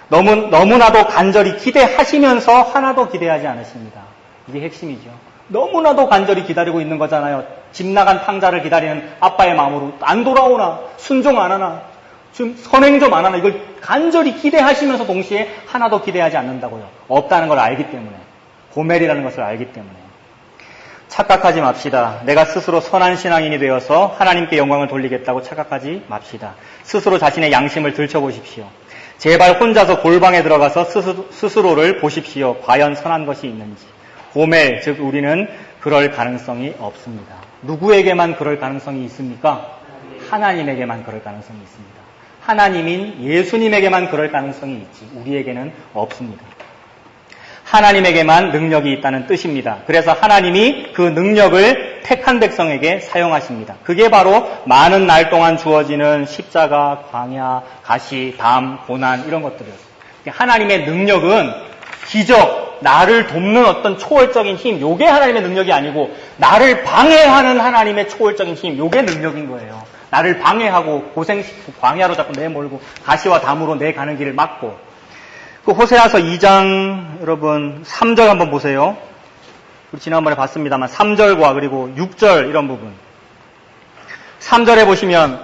너무나도 간절히 기대하시면서 하나도 기대하지 않으십니다. 이게 핵심이죠. 너무나도 간절히 기다리고 있는 거잖아요. 집 나간 탕자를 기다리는 아빠의 마음으로 안 돌아오나, 순종 안 하나, 좀 선행 좀 안 하나, 이걸 간절히 기대하시면서 동시에 하나도 기대하지 않는다고요. 없다는 걸 알기 때문에, 고멜이라는 것을 알기 때문에. 착각하지 맙시다. 내가 스스로 선한 신앙인이 되어서 하나님께 영광을 돌리겠다고 착각하지 맙시다. 스스로 자신의 양심을 들춰보십시오. 제발 혼자서 골방에 들어가서 스스로를 보십시오. 과연 선한 것이 있는지. 고멜, 즉 우리는 그럴 가능성이 없습니다. 누구에게만 그럴 가능성이 있습니까? 하나님에게만 그럴 가능성이 있습니다. 하나님인 예수님에게만 그럴 가능성이 있지 우리에게는 없습니다. 하나님에게만 능력이 있다는 뜻입니다. 그래서 하나님이 그 능력을 택한 백성에게 사용하십니다. 그게 바로 많은 날 동안 주어지는 십자가, 광야, 가시, 담, 고난 이런 것들이었어요. 하나님의 능력은 기적, 나를 돕는 어떤 초월적인 힘, 요게 하나님의 능력이 아니고 나를 방해하는 하나님의 초월적인 힘, 요게 능력인 거예요. 나를 방해하고 고생시키고 광야로 자꾸 내몰고 가시와 담으로 내 가는 길을 막고. 그 호세아서 2장 여러분 3절 한번 보세요. 우리 지난번에 봤습니다만 3절과 그리고 6절 이런 부분. 3절에 보시면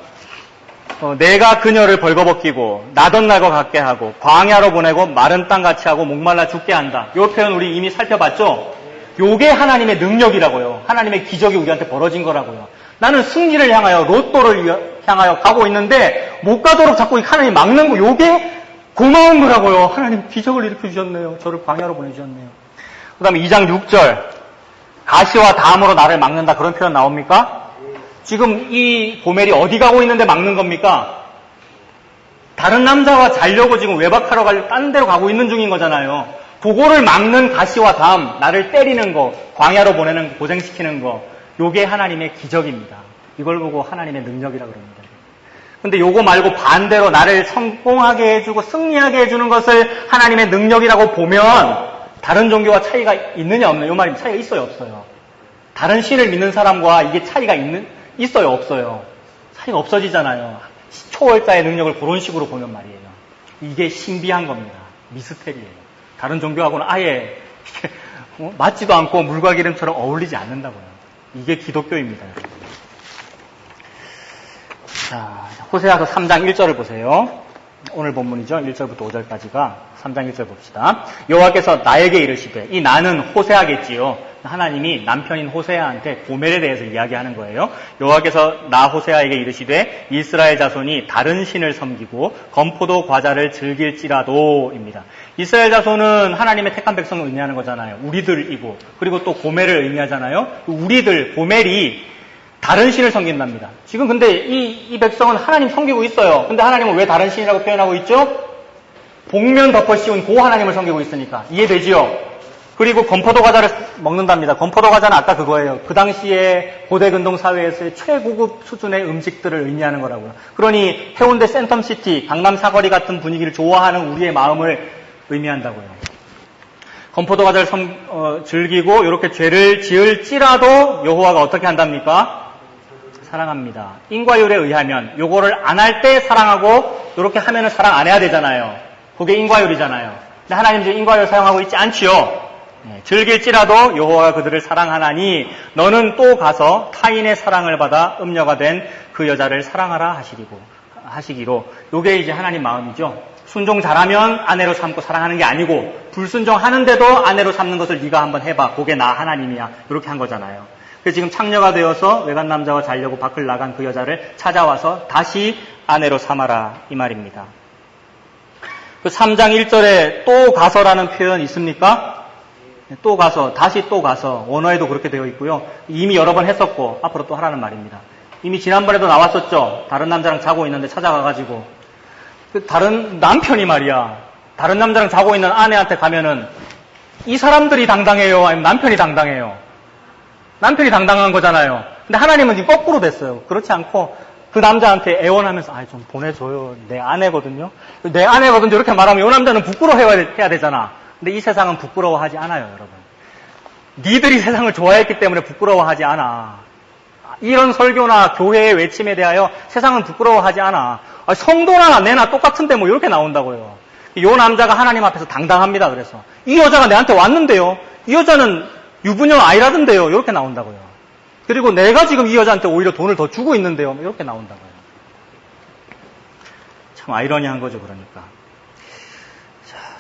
내가 그녀를 벌거벗기고 나던 날과 같게 하고 광야로 보내고 마른 땅같이 하고 목말라 죽게 한다. 이 표현 우리 이미 살펴봤죠? 요게 하나님의 능력이라고요. 하나님의 기적이 우리한테 벌어진 거라고요. 나는 승리를 향하여 로또를 향하여 가고 있는데 못 가도록 자꾸 하나님이 막는 거. 요게 고마운 거라고요. 하나님 기적을 일으켜 주셨네요. 저를 광야로 보내주셨네요. 그 다음에 2장 6절 가시와 담으로 나를 막는다. 그런 표현 나옵니까? 지금 이 고멜이 어디 가고 있는데 막는 겁니까? 다른 남자와 자려고 지금 외박하러 가려고 다른 데로 가고 있는 중인 거잖아요. 그거를 막는 가시와 담, 나를 때리는 거, 광야로 보내는 거, 고생시키는 거, 요게 하나님의 기적입니다. 이걸 보고 하나님의 능력이라고 그럽니다. 근데 요거 말고 반대로 나를 성공하게 해주고 승리하게 해주는 것을 하나님의 능력이라고 보면 다른 종교와 차이가 있느냐 없느냐, 요 말이 차이가 있어요 없어요? 다른 신을 믿는 사람과 이게 차이가 있어요 없어요? 차이가 없어지잖아요. 초월자의 능력을 그런 식으로 보면 말이에요. 이게 신비한 겁니다. 미스테리예요. 다른 종교하고는 아예 맞지도 않고 물과 기름처럼 어울리지 않는다고요. 이게 기독교입니다. 자, 호세아서 3장 1절을 보세요. 오늘 본문이죠. 1절부터 5절까지가 3장 1절 봅시다. 여호와께서 나에게 이르시되, 이 나는 호세아겠지요. 하나님이 남편인 호세아한테 고멜에 대해서 이야기하는 거예요. 여호와께서 나 호세아에게 이르시되 이스라엘 자손이 다른 신을 섬기고 건포도 과자를 즐길지라도입니다. 이스라엘 자손은 하나님의 택한 백성을 의미하는 거잖아요. 우리들이고, 그리고 또 고멜을 의미하잖아요. 우리들, 고멜이 다른 신을 섬긴답니다. 지금 근데 이 백성은 하나님 섬기고 있어요. 근데 하나님은 왜 다른 신이라고 표현하고 있죠? 복면 덮어 씌운 그 하나님을 섬기고 있으니까. 이해되지요? 그리고 건포도 과자를 먹는답니다. 건포도 과자는 아까 그거예요. 그 당시에 고대 근동 사회에서의 최고급 수준의 음식들을 의미하는 거라고요. 그러니 해운대 센텀시티, 강남 사거리 같은 분위기를 좋아하는 우리의 마음을 의미한다고요. 건포도 과자를 즐기고 이렇게 죄를 지을지라도 여호와가 어떻게 한답니까? 사랑합니다. 인과율에 의하면 요거를 안 할 때 사랑하고 이렇게 하면은 사랑 안 해야 되잖아요. 그게 인과율이잖아요. 근데 하나님 지금 인과율 사용하고 있지 않지요. 즐길지라도 여호와가 그들을 사랑하나니 너는 또 가서 타인의 사랑을 받아 음녀가 된 그 여자를 사랑하라 하시리고 하시기로, 요게 이제 하나님 마음이죠. 순종 잘하면 아내로 삼고 사랑하는 게 아니고, 불순종하는데도 아내로 삼는 것을 네가 한번 해봐. 그게 나 하나님이야. 이렇게 한 거잖아요. 그래서 지금 창녀가 되어서 외간 남자와 자려고 밖을 나간 그 여자를 찾아와서 다시 아내로 삼아라, 이 말입니다. 그 3장 1절에 또 가서라는 표현 있습니까? 또 가서, 다시 또 가서, 원어에도 그렇게 되어 있고요. 이미 여러 번 했었고 앞으로 또 하라는 말입니다. 이미 지난번에도 나왔었죠. 다른 남자랑 자고 있는데 찾아가가지고 다른 남편이 말이야, 다른 남자랑 자고 있는 아내한테 가면은 이 사람들이 당당해요, 아니면 남편이 당당해요? 남편이 당당한 거잖아요. 근데 하나님은 지금 거꾸로 됐어요. 그렇지 않고 그 남자한테 애원하면서 좀 보내줘요, 내 아내거든요. 내 아내거든요. 이렇게 말하면 이 남자는 부끄러워해야 되잖아. 근데 이 세상은 부끄러워하지 않아요, 여러분. 니들이 세상을 좋아했기 때문에 부끄러워하지 않아. 이런 설교나 교회의 외침에 대하여 세상은 부끄러워하지 않아. 성도나 내나 똑같은데 뭐 이렇게 나온다고요. 이 남자가 하나님 앞에서 당당합니다. 그래서 이 여자가 내한테 왔는데요, 이 여자는 유부녀 아이라던데요, 이렇게 나온다고요. 그리고 내가 지금 이 여자한테 오히려 돈을 더 주고 있는데요, 이렇게 나온다고요. 참 아이러니한 거죠. 그러니까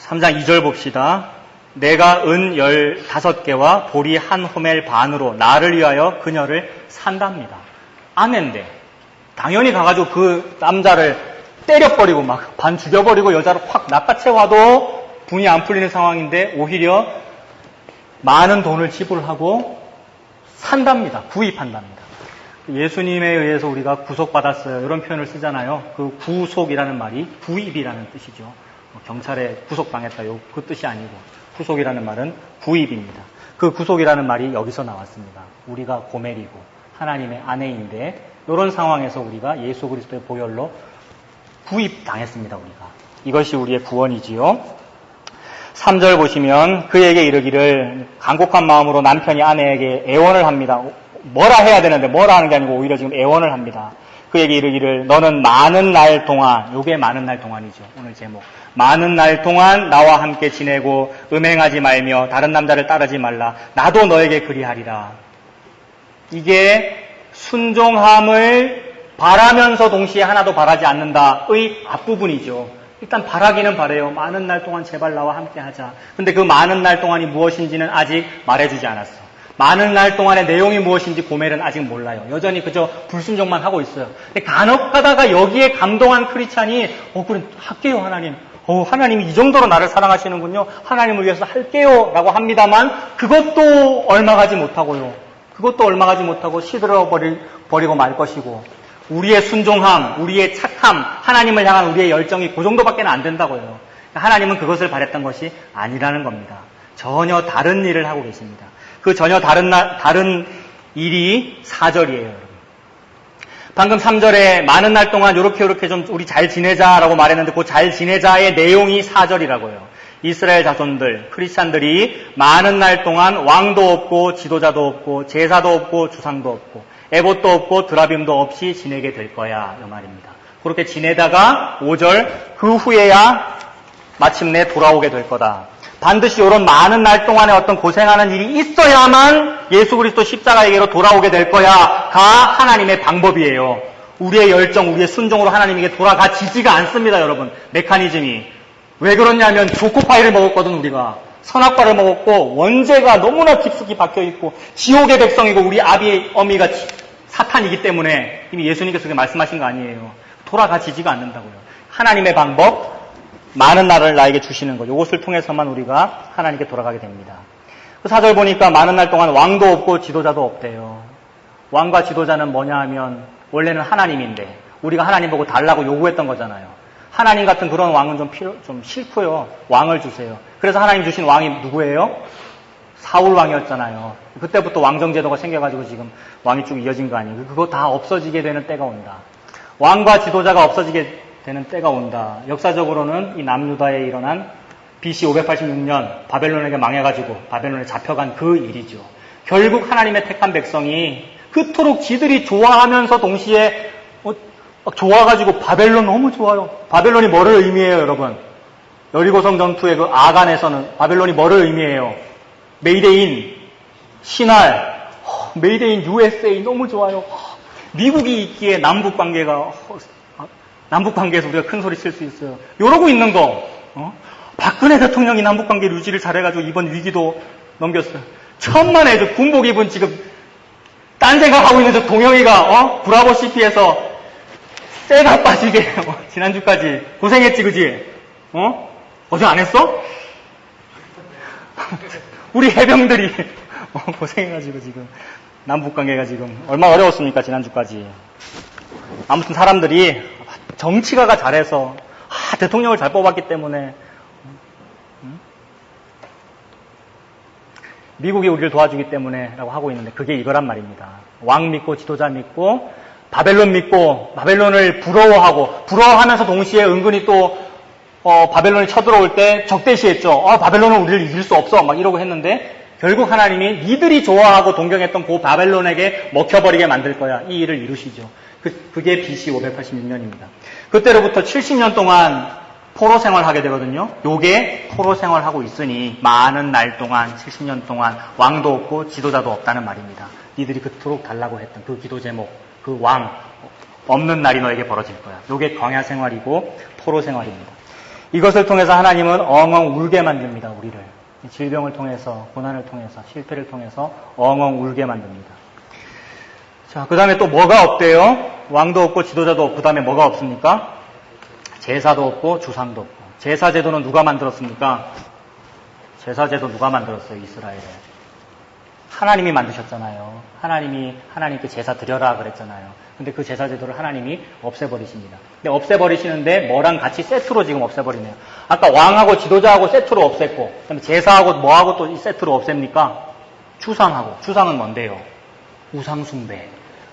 3장 2절 봅시다. 내가 은 15개와 보리 한 호멜 반으로 나를 위하여 그녀를 산답니다. 아내인데 당연히 가가지고 그 남자를 때려버리고 막 반 죽여버리고 여자를 확 낚아채워도 분이 안 풀리는 상황인데 오히려 많은 돈을 지불하고 산답니다. 구입한답니다. 예수님에 의해서 우리가 구속받았어요, 이런 표현을 쓰잖아요. 그 구속이라는 말이 구입이라는 뜻이죠. 경찰에 구속당했다, 그 뜻이 아니고 구속이라는 말은 구입입니다. 그 구속이라는 말이 여기서 나왔습니다. 우리가 고멜이고 하나님의 아내인데 이런 상황에서 우리가 예수 그리스도의 보혈로 구입당했습니다. 우리가. 이것이 우리의 구원이지요. 3절 보시면 그에게 이르기를, 간곡한 마음으로 남편이 아내에게 애원을 합니다. 뭐라 해야 되는데 뭐라 하는 게 아니고 오히려 지금 애원을 합니다. 그에게 이르기를 너는 많은 날 동안, 요게 많은 날 동안이죠. 오늘 제목. 많은 날 동안 나와 함께 지내고 음행하지 말며 다른 남자를 따르지 말라. 나도 너에게 그리하리라. 이게 순종함을 바라면서 동시에 하나도 바라지 않는다의 앞부분이죠. 일단 바라기는 바래요. 많은 날 동안 제발 나와 함께 하자. 근데 그 많은 날 동안이 무엇인지는 아직 말해주지 않았어. 많은 날 동안의 내용이 무엇인지 고멜은 아직 몰라요. 여전히 그저 불순종만 하고 있어요. 근데 간혹 가다가 여기에 감동한 크리스찬이 그래 할게요 하나님. 하나님이 이 정도로 나를 사랑하시는군요. 하나님을 위해서 할게요 라고 합니다만 그것도 얼마 가지 못하고요. 그것도 얼마 가지 못하고 시들어버리고 말 것이고, 우리의 순종함, 우리의 착함, 하나님을 향한 우리의 열정이 그 정도밖에 안 된다고요. 하나님은 그것을 바랬던 것이 아니라는 겁니다. 전혀 다른 일을 하고 계십니다. 그 전혀 다른 일이 4절이에요, 여러분. 방금 3절에 많은 날 동안 요렇게 좀 우리 잘 지내자라고 말했는데 그 잘 지내자의 내용이 4절이라고요. 이스라엘 자손들, 크리스찬들이 많은 날 동안 왕도 없고 지도자도 없고 제사도 없고 주상도 없고 에봇도 없고 드라빔도 없이 지내게 될 거야, 이 말입니다. 그렇게 지내다가 5절 그 후에야 마침내 돌아오게 될 거다. 반드시 이런 많은 날 동안에 어떤 고생하는 일이 있어야만 예수 그리스도 십자가에게로 돌아오게 될 거야가 하나님의 방법이에요. 우리의 열정, 우리의 순종으로 하나님에게 돌아가지지가 않습니다, 여러분. 메커니즘이. 왜 그러냐면 초코파이를 먹었거든, 우리가. 선악과를 먹었고 원죄가 너무나 깊숙이 박혀있고 지옥의 백성이고 우리 아비의 어미가 사탄이기 때문에 이미 예수님께서 그렇게 말씀하신 거 아니에요. 돌아가지지가 않는다고요. 하나님의 방법, 많은 날을 나에게 주시는 것, 이것을 통해서만 우리가 하나님께 돌아가게 됩니다. 그 4절 보니까 많은 날 동안 왕도 없고 지도자도 없대요. 왕과 지도자는 뭐냐 하면 원래는 하나님인데 우리가 하나님 보고 달라고 요구했던 거잖아요. 하나님 같은 그런 왕은 좀 싫고요. 왕을 주세요. 그래서 하나님 주신 왕이 누구예요? 사울 왕이었잖아요. 그때부터 왕정제도가 생겨가지고 지금 왕이 쭉 이어진 거 아니에요. 그거 다 없어지게 되는 때가 온다. 왕과 지도자가 없어지게 되는 때가 온다. 역사적으로는 이 남유다에 일어난 BC 586년 바벨론에게 망해가지고 바벨론에 잡혀간 그 일이죠. 결국 하나님의 택한 백성이 그토록 지들이 좋아하면서 동시에 좋아가지고 바벨론 너무 좋아요. 바벨론이 뭐를 의미해요, 여러분? 여리고성 전투의 그 아간에서는 바벨론이 뭐를 의미해요? 메이데인, 신할, 메이데인 USA 너무 좋아요. 미국이 있기에 남북 관계가 남북관계에서 우리가 큰 소리 칠 수 있어요. 이러고 있는 거. 박근혜 대통령이 남북관계 유지를 잘해가지고 이번 위기도 넘겼어요. 천만에 저 군복 입은 지금 딴 생각하고 있는 저 동영이가 브라보 CP에서 쇠가 빠지게 지난주까지 고생했지, 그지? 고생 안 했어? 우리 해병들이 고생해가지고 지금 남북관계가 지금 얼마나 어려웠습니까, 지난주까지. 아무튼 사람들이 정치가가 잘해서 대통령을 잘 뽑았기 때문에 미국이 우리를 도와주기 때문에 라고 하고 있는데 그게 이거란 말입니다. 왕 믿고 지도자 믿고 바벨론 믿고 바벨론을 부러워하면서 동시에 은근히 또 바벨론이 쳐들어올 때 적대시했죠. 바벨론은 우리를 이길 수 없어 막 이러고 했는데 결국 하나님이 니들이 좋아하고 동경했던 그 바벨론에게 먹혀버리게 만들 거야. 이 일을 이루시죠. 그게 BC 586년입니다. 그때로부터 70년 동안 포로 생활하게 되거든요. 요게 포로 생활하고 있으니 많은 날 동안 70년 동안 왕도 없고 지도자도 없다는 말입니다. 니들이 그토록 달라고 했던 그 기도 제목, 그 왕 없는 날이 너에게 벌어질 거야. 요게 광야 생활이고 포로 생활입니다. 이것을 통해서 하나님은 엉엉 울게 만듭니다. 우리를. 질병을 통해서, 고난을 통해서, 실패를 통해서 엉엉 울게 만듭니다. 자, 그 다음에 또 뭐가 없대요? 왕도 없고 지도자도 없고 그 다음에 뭐가 없습니까? 제사도 없고 주상도 없고. 제사제도는 누가 만들었습니까? 제사제도 누가 만들었어요? 이스라엘에. 하나님이 만드셨잖아요. 하나님께 제사 드려라 그랬잖아요. 근데 그 제사제도를 하나님이 없애버리십니다. 근데 없애버리시는데 뭐랑 같이 세트로 지금 없애버리네요. 아까 왕하고 지도자하고 세트로 없앴고 그다음에 제사하고 뭐하고 또 이 세트로 없앱니까? 주상하고. 주상은 뭔데요? 우상숭배.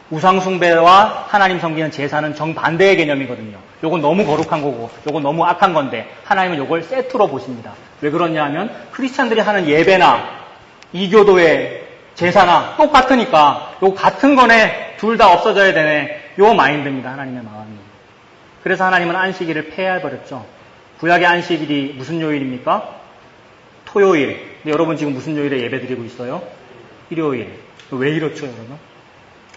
우상숭배와 하나님 섬기는 제사는 정반대의 개념이거든요. 요건 너무 거룩한 거고 요건 너무 악한 건데 하나님은 요걸 세트로 보십니다. 왜 그러냐 하면 크리스찬들이 하는 예배나 이교도의 제사나 똑같으니까 요 같은 거네 둘 다 없어져야 되네 요 마인드입니다. 하나님의 마음이. 그래서 하나님은 안식일을 폐해버렸죠. 구약의 안식일이 무슨 요일입니까? 토요일. 근데 여러분 지금 무슨 요일에 예배 드리고 있어요? 일요일. 왜 이렇죠 여러분?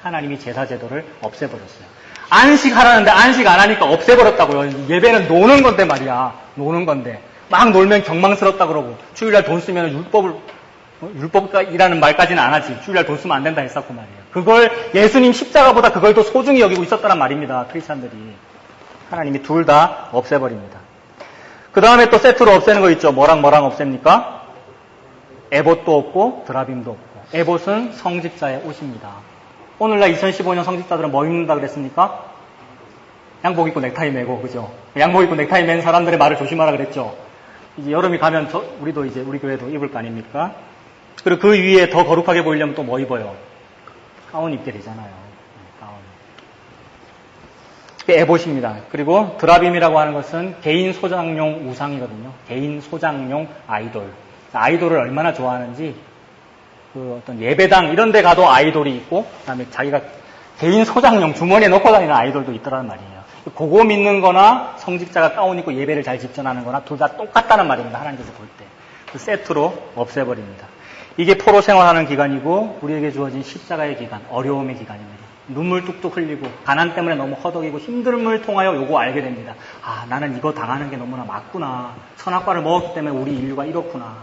하나님이 제사제도를 없애버렸어요. 안식하라는데 안식 안 하니까 없애버렸다고요. 예배는 노는 건데 말이야. 노는 건데. 막 놀면 경망스럽다 그러고 주일날 돈 쓰면 율법이라는 말까지는 안 하지. 주일날 돈 쓰면 안 된다 했었고 말이에요. 그걸 예수님 십자가보다 그걸 더 소중히 여기고 있었다란 말입니다. 크리스찬들이. 하나님이 둘 다 없애버립니다. 그 다음에 또 세트로 없애는 거 있죠. 뭐랑 없앱니까? 에봇도 없고 드라빔도 없고. 에봇은 성직자의 옷입니다. 오늘날 2015년 성직자들은 뭐 입는다 그랬습니까? 양복 입고 넥타이 매고, 그죠? 양복 입고 넥타이 맨 사람들의 말을 조심하라 그랬죠? 이제 여름이 가면 우리도 이제 우리 교회도 입을 거 아닙니까? 그리고 그 위에 더 거룩하게 보이려면 또 뭐 입어요? 가운 입게 되잖아요. 가운. 그게 에봇입니다. 그리고 드라빔이라고 하는 것은 개인 소장용 우상이거든요. 개인 소장용 아이돌. 아이돌을 얼마나 좋아하는지 그 어떤 예배당 이런 데 가도 아이돌이 있고 그다음에 자기가 개인 소장용 주머니에 넣고 다니는 아이돌도 있더라는 말이에요. 그거 믿는 거나 성직자가 가운 입고 예배를 잘 집전하는 거나 둘 다 똑같다는 말입니다. 하나님께서 볼 때. 그 세트로 없애버립니다. 이게 포로 생활하는 기간이고 우리에게 주어진 십자가의 기간, 어려움의 기간입니다. 눈물 뚝뚝 흘리고 가난 때문에 너무 허덕이고 힘듦을 통하여 요거 알게 됩니다. 아, 나는 이거 당하는 게 너무나 맞구나. 선악과를 먹었기 때문에 우리 인류가 이렇구나.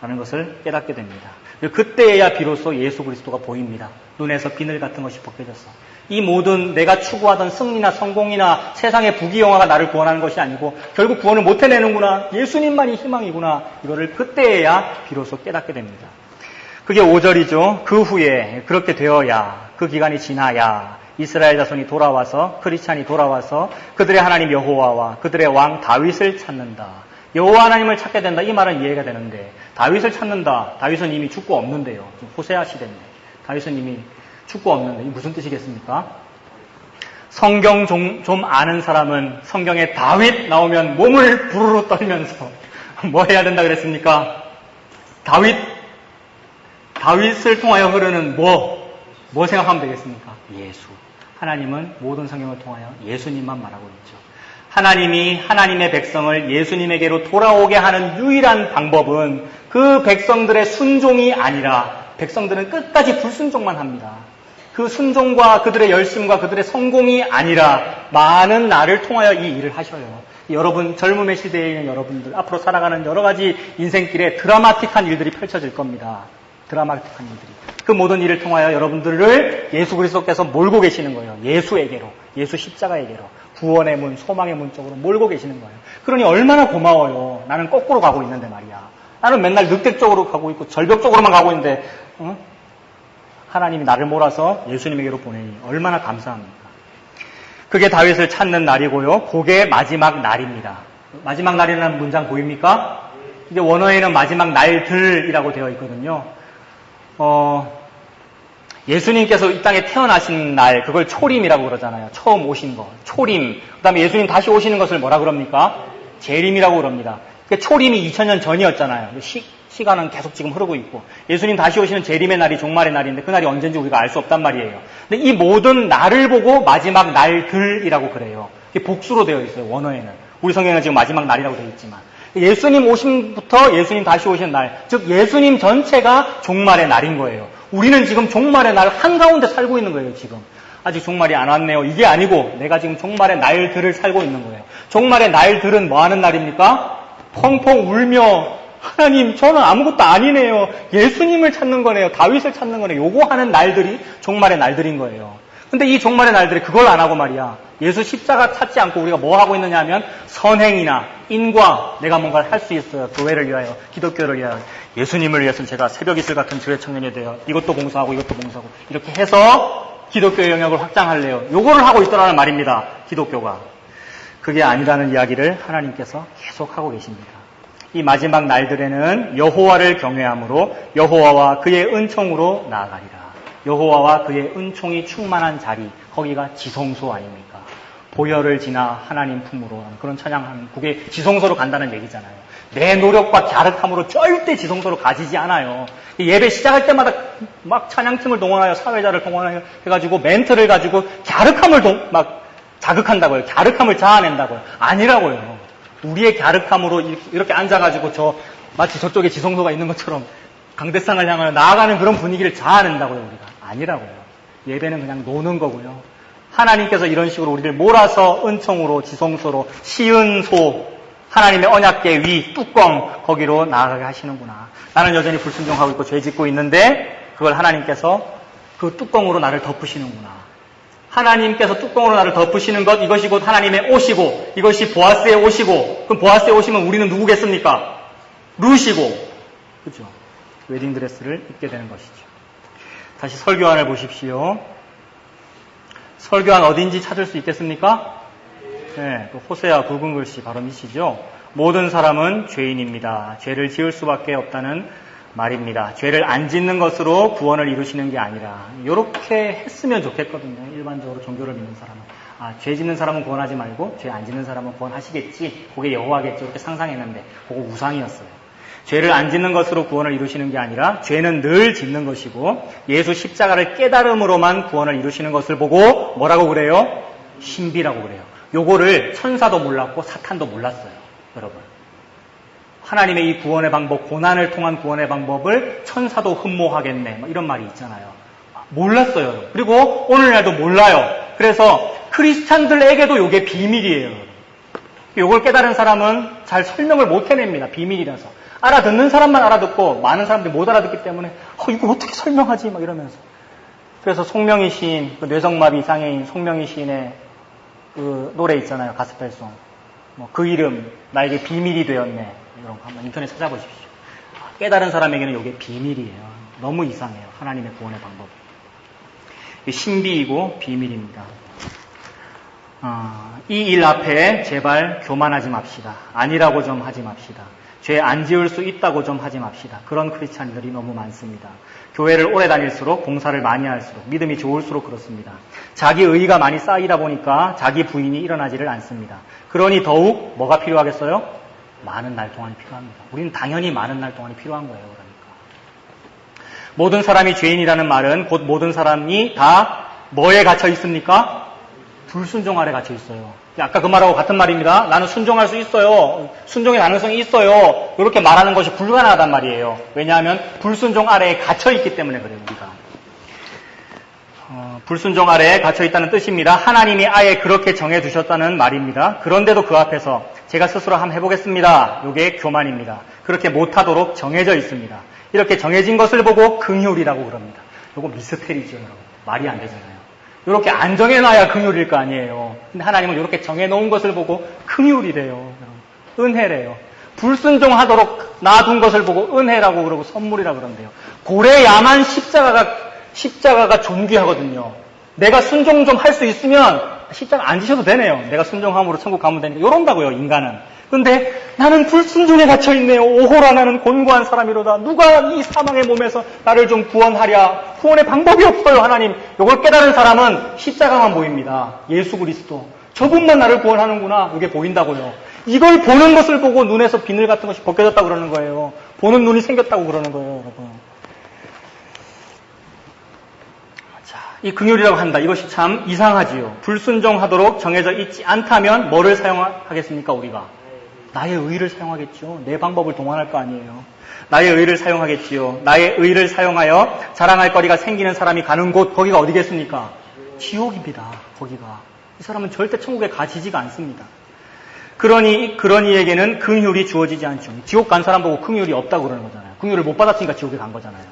라는 것을 깨닫게 됩니다. 그때야 비로소 예수 그리스도가 보입니다. 눈에서 비늘 같은 것이 벗겨졌어. 이 모든 내가 추구하던 승리나 성공이나 세상의 부귀영화가 나를 구원하는 것이 아니고 결국 구원을 못 해내는구나. 예수님만이 희망이구나. 이거를 그때야 비로소 깨닫게 됩니다. 그게 5절이죠. 그 후에 그렇게 되어야 그 기간이 지나야 이스라엘 자손이 돌아와서 크리스찬이 돌아와서 그들의 하나님 여호와와 그들의 왕 다윗을 찾는다. 여호와 하나님을 찾게 된다. 이 말은 이해가 되는데 다윗을 찾는다. 다윗은 이미 죽고 없는데요. 호세아 시대인데 다윗은 이미 죽고 없는데 이게 무슨 뜻이겠습니까? 성경 좀 아는 사람은 성경에 다윗 나오면 몸을 부르르 떨면서 뭐 해야 된다 그랬습니까? 다윗을 통하여 흐르는 뭐 생각하면 되겠습니까? 예수. 하나님은 모든 성경을 통하여 예수님만 말하고 있죠. 하나님이 하나님의 백성을 예수님에게로 돌아오게 하는 유일한 방법은 그 백성들의 순종이 아니라 백성들은 끝까지 불순종만 합니다. 그 순종과 그들의 열심과 그들의 성공이 아니라 많은 나를 통하여 이 일을 하셔요. 여러분, 젊음의 시대에 있는 여러분들, 앞으로 살아가는 여러 가지 인생길에 드라마틱한 일들이 펼쳐질 겁니다. 드라마틱한 일들이. 그 모든 일을 통하여 여러분들을 예수 그리스도께서 몰고 계시는 거예요. 예수에게로, 예수 십자가에게로, 구원의 문, 소망의 문 쪽으로 몰고 계시는 거예요. 그러니 얼마나 고마워요. 나는 거꾸로 가고 있는데 말이야. 나는 맨날 늑대 쪽으로 가고 있고 절벽 쪽으로만 가고 있는데 하나님이 나를 몰아서 예수님에게로 보내니 얼마나 감사합니까? 그게 다윗을 찾는 날이고요. 그게 마지막 날입니다. 마지막 날이라는 문장 보입니까? 이게 원어에는 마지막 날들이라고 되어 있거든요. 예수님께서 이 땅에 태어나신 날, 그걸 초림이라고 그러잖아요. 처음 오신 거. 초림. 그 다음에 예수님 다시 오시는 것을 뭐라 그럽니까? 재림이라고 그럽니다. 초림이 2000년 전이었잖아요. 시간은 계속 지금 흐르고 있고. 예수님 다시 오시는 재림의 날이 종말의 날인데 그 날이 언젠지 우리가 알 수 없단 말이에요. 근데 이 모든 날을 보고 마지막 날들이라고 그래요. 이게 복수로 되어 있어요. 원어에는. 우리 성경에는 지금 마지막 날이라고 되어 있지만. 예수님 오심부터 예수님 다시 오시는 날, 즉 예수님 전체가 종말의 날인 거예요. 우리는 지금 종말의 날 한가운데 살고 있는 거예요, 지금. 아직 종말이 안 왔네요. 이게 아니고 내가 지금 종말의 날들을 살고 있는 거예요. 종말의 날들은 뭐 하는 날입니까? 펑펑 울며 하나님 저는 아무것도 아니네요. 예수님을 찾는 거네요. 다윗을 찾는 거네요. 요거 하는 날들이 종말의 날들인 거예요. 근데 이 종말의 날들이 그걸 안 하고 말이야. 예수 십자가 찾지 않고 우리가 뭐 하고 있느냐 하면 선행이나 인과 내가 뭔가를 할 수 있어요. 교회를 위하여, 기독교를 위하여. 예수님을 위해서는 제가 새벽 이슬 같은 주의 청년이 되어 이것도 봉사하고 이것도 봉사하고 이렇게 해서 기독교의 영역을 확장할래요. 요거를 하고 있더라는 말입니다. 기독교가. 그게 아니라는 이야기를 하나님께서 계속 하고 계십니다. 이 마지막 날들에는 여호와를 경외함으로 여호와와 그의 은총으로 나아가리라. 여호와와 그의 은총이 충만한 자리, 거기가 지성소 아닙니까? 보혈을 지나 하나님 품으로 그런 찬양하는 그게 지성소로 간다는 얘기잖아요. 내 노력과 갸륵함으로 절대 지성소로 가지지 않아요. 예배 시작할 때마다 막 찬양팀을 동원하여 사회자를 동원하여 해가지고 멘트를 가지고 갸륵함을 막 자극한다고요. 갸륵함을 자아낸다고요. 아니라고요. 우리의 갸륵함으로 이렇게 앉아가지고 마치 저쪽에 지성소가 있는 것처럼 강대상을 향하여 나아가는 그런 분위기를 자아낸다고요. 우리가. 아니라고요. 예배는 그냥 노는 거고요. 하나님께서 이런 식으로 우리를 몰아서 은총으로 지성소로 시은소 하나님의 언약궤 위 뚜껑 거기로 나아가게 하시는구나. 나는 여전히 불순종하고 있고 죄 짓고 있는데 그걸 하나님께서 그 뚜껑으로 나를 덮으시는구나. 하나님께서 뚜껑으로 나를 덮으시는 것 이것이 곧 하나님의 옷이고 이것이 보아스의 옷이고 그럼 보아스의 옷이면 우리는 누구겠습니까? 룻이고 그렇죠. 웨딩드레스를 입게 되는 것이죠. 다시 설교안을 보십시오. 설교안 어딘지 찾을 수 있겠습니까? 네, 그 호세아 굵은 글씨 바로 밑이죠. 모든 사람은 죄인입니다. 죄를 지을 수밖에 없다는 말입니다. 죄를 안 짓는 것으로 구원을 이루시는 게 아니라 이렇게 했으면 좋겠거든요. 일반적으로 종교를 믿는 사람은. 죄 짓는 사람은 구원하지 말고 죄 안 짓는 사람은 구원하시겠지. 그게 여호와겠지. 이렇게 상상했는데 그거 우상이었어요. 죄를 안 짓는 것으로 구원을 이루시는 게 아니라 죄는 늘 짓는 것이고 예수 십자가를 깨달음으로만 구원을 이루시는 것을 보고 뭐라고 그래요? 신비라고 그래요. 요거를 천사도 몰랐고 사탄도 몰랐어요. 여러분. 하나님의 이 구원의 방법, 고난을 통한 구원의 방법을 천사도 흠모하겠네. 이런 말이 있잖아요. 몰랐어요. 그리고 오늘날도 몰라요. 그래서 크리스찬들에게도 요게 비밀이에요. 요걸 깨달은 사람은 잘 설명을 못 해냅니다. 비밀이라서. 알아듣는 사람만 알아듣고 많은 사람들이 못 알아듣기 때문에 이거 어떻게 설명하지? 막 이러면서. 그래서 송명희 시인, 그 뇌성마비 장애인 송명희 시인의 그 노래 있잖아요. 가스펠송. 그 이름 나에게 비밀이 되었네. 이런 거 한번 인터넷 찾아보십시오. 깨달은 사람에게는 이게 비밀이에요. 너무 이상해요. 하나님의 구원의 방법. 신비이고 비밀입니다. 이 일 앞에 제발 교만하지 맙시다. 아니라고 좀 하지 맙시다. 죄 안 지을 수 있다고 좀 하지 맙시다. 그런 크리스찬들이 너무 많습니다. 교회를 오래 다닐수록 봉사를 많이 할수록 믿음이 좋을수록 그렇습니다. 자기 의의가 많이 쌓이다 보니까 자기 부인이 일어나지를 않습니다. 그러니 더욱 뭐가 필요하겠어요? 많은 날 동안이 필요합니다. 우리는 당연히 많은 날 동안이 필요한 거예요. 그러니까 모든 사람이 죄인이라는 말은 곧 모든 사람이 다 뭐에 갇혀 있습니까? 불순종 아래 갇혀 있어요. 아까 그 말하고 같은 말입니다. 나는 순종할 수 있어요. 순종의 가능성이 있어요. 이렇게 말하는 것이 불가능하단 말이에요. 왜냐하면 불순종 아래에 갇혀 있기 때문에 그래요. 우리가. 불순종 아래에 갇혀 있다는 뜻입니다. 하나님이 아예 그렇게 정해두셨다는 말입니다. 그런데도 그 앞에서 제가 스스로 한번 해보겠습니다. 이게 교만입니다. 그렇게 못하도록 정해져 있습니다. 이렇게 정해진 것을 보고 긍휼이라고 그럽니다. 이거 미스테리죠, 여러분. 말이 안 되잖아요. 이렇게 안 정해놔야 긍휼일 거 아니에요. 근데 하나님은 이렇게 정해놓은 것을 보고 긍휼이래요. 은혜래요. 불순종하도록 놔둔 것을 보고 은혜라고 그러고 선물이라고 그런대요. 고래 야만 십자가가 존귀하거든요. 내가 순종 좀 할 수 있으면 십자가 안 지셔도 되네요. 내가 순종함으로 천국 가면 되니까. 이런다고요, 인간은. 근데 나는 불순종에 갇혀있네요. 오호라 나는 곤고한 사람이로다. 누가 이 사망의 몸에서 나를 좀 구원하랴. 구원의 방법이 없어요, 하나님. 이걸 깨달은 사람은 십자가만 보입니다. 예수 그리스도. 저분만 나를 구원하는구나. 이게 보인다고요. 이걸 보는 것을 보고 눈에서 비늘 같은 것이 벗겨졌다고 그러는 거예요. 보는 눈이 생겼다고 그러는 거예요, 여러분. 자, 이 긍휼이라고 한다. 이것이 참 이상하지요. 불순종하도록 정해져 있지 않다면 뭐를 사용하겠습니까, 우리가? 나의 의를 사용하겠죠. 내 방법을 동원할 거 아니에요. 나의 의를 사용하겠지요. 나의 의를 사용하여 자랑할 거리가 생기는 사람이 가는 곳, 거기가 어디겠습니까? 지옥입니다. 거기가. 이 사람은 절대 천국에 가지지가 않습니다. 그러니 이에게는 긍휼이 주어지지 않죠. 지옥 간 사람 보고 긍휼이 없다고 그러는 거잖아요. 긍휼을 못 받았으니까 지옥에 간 거잖아요.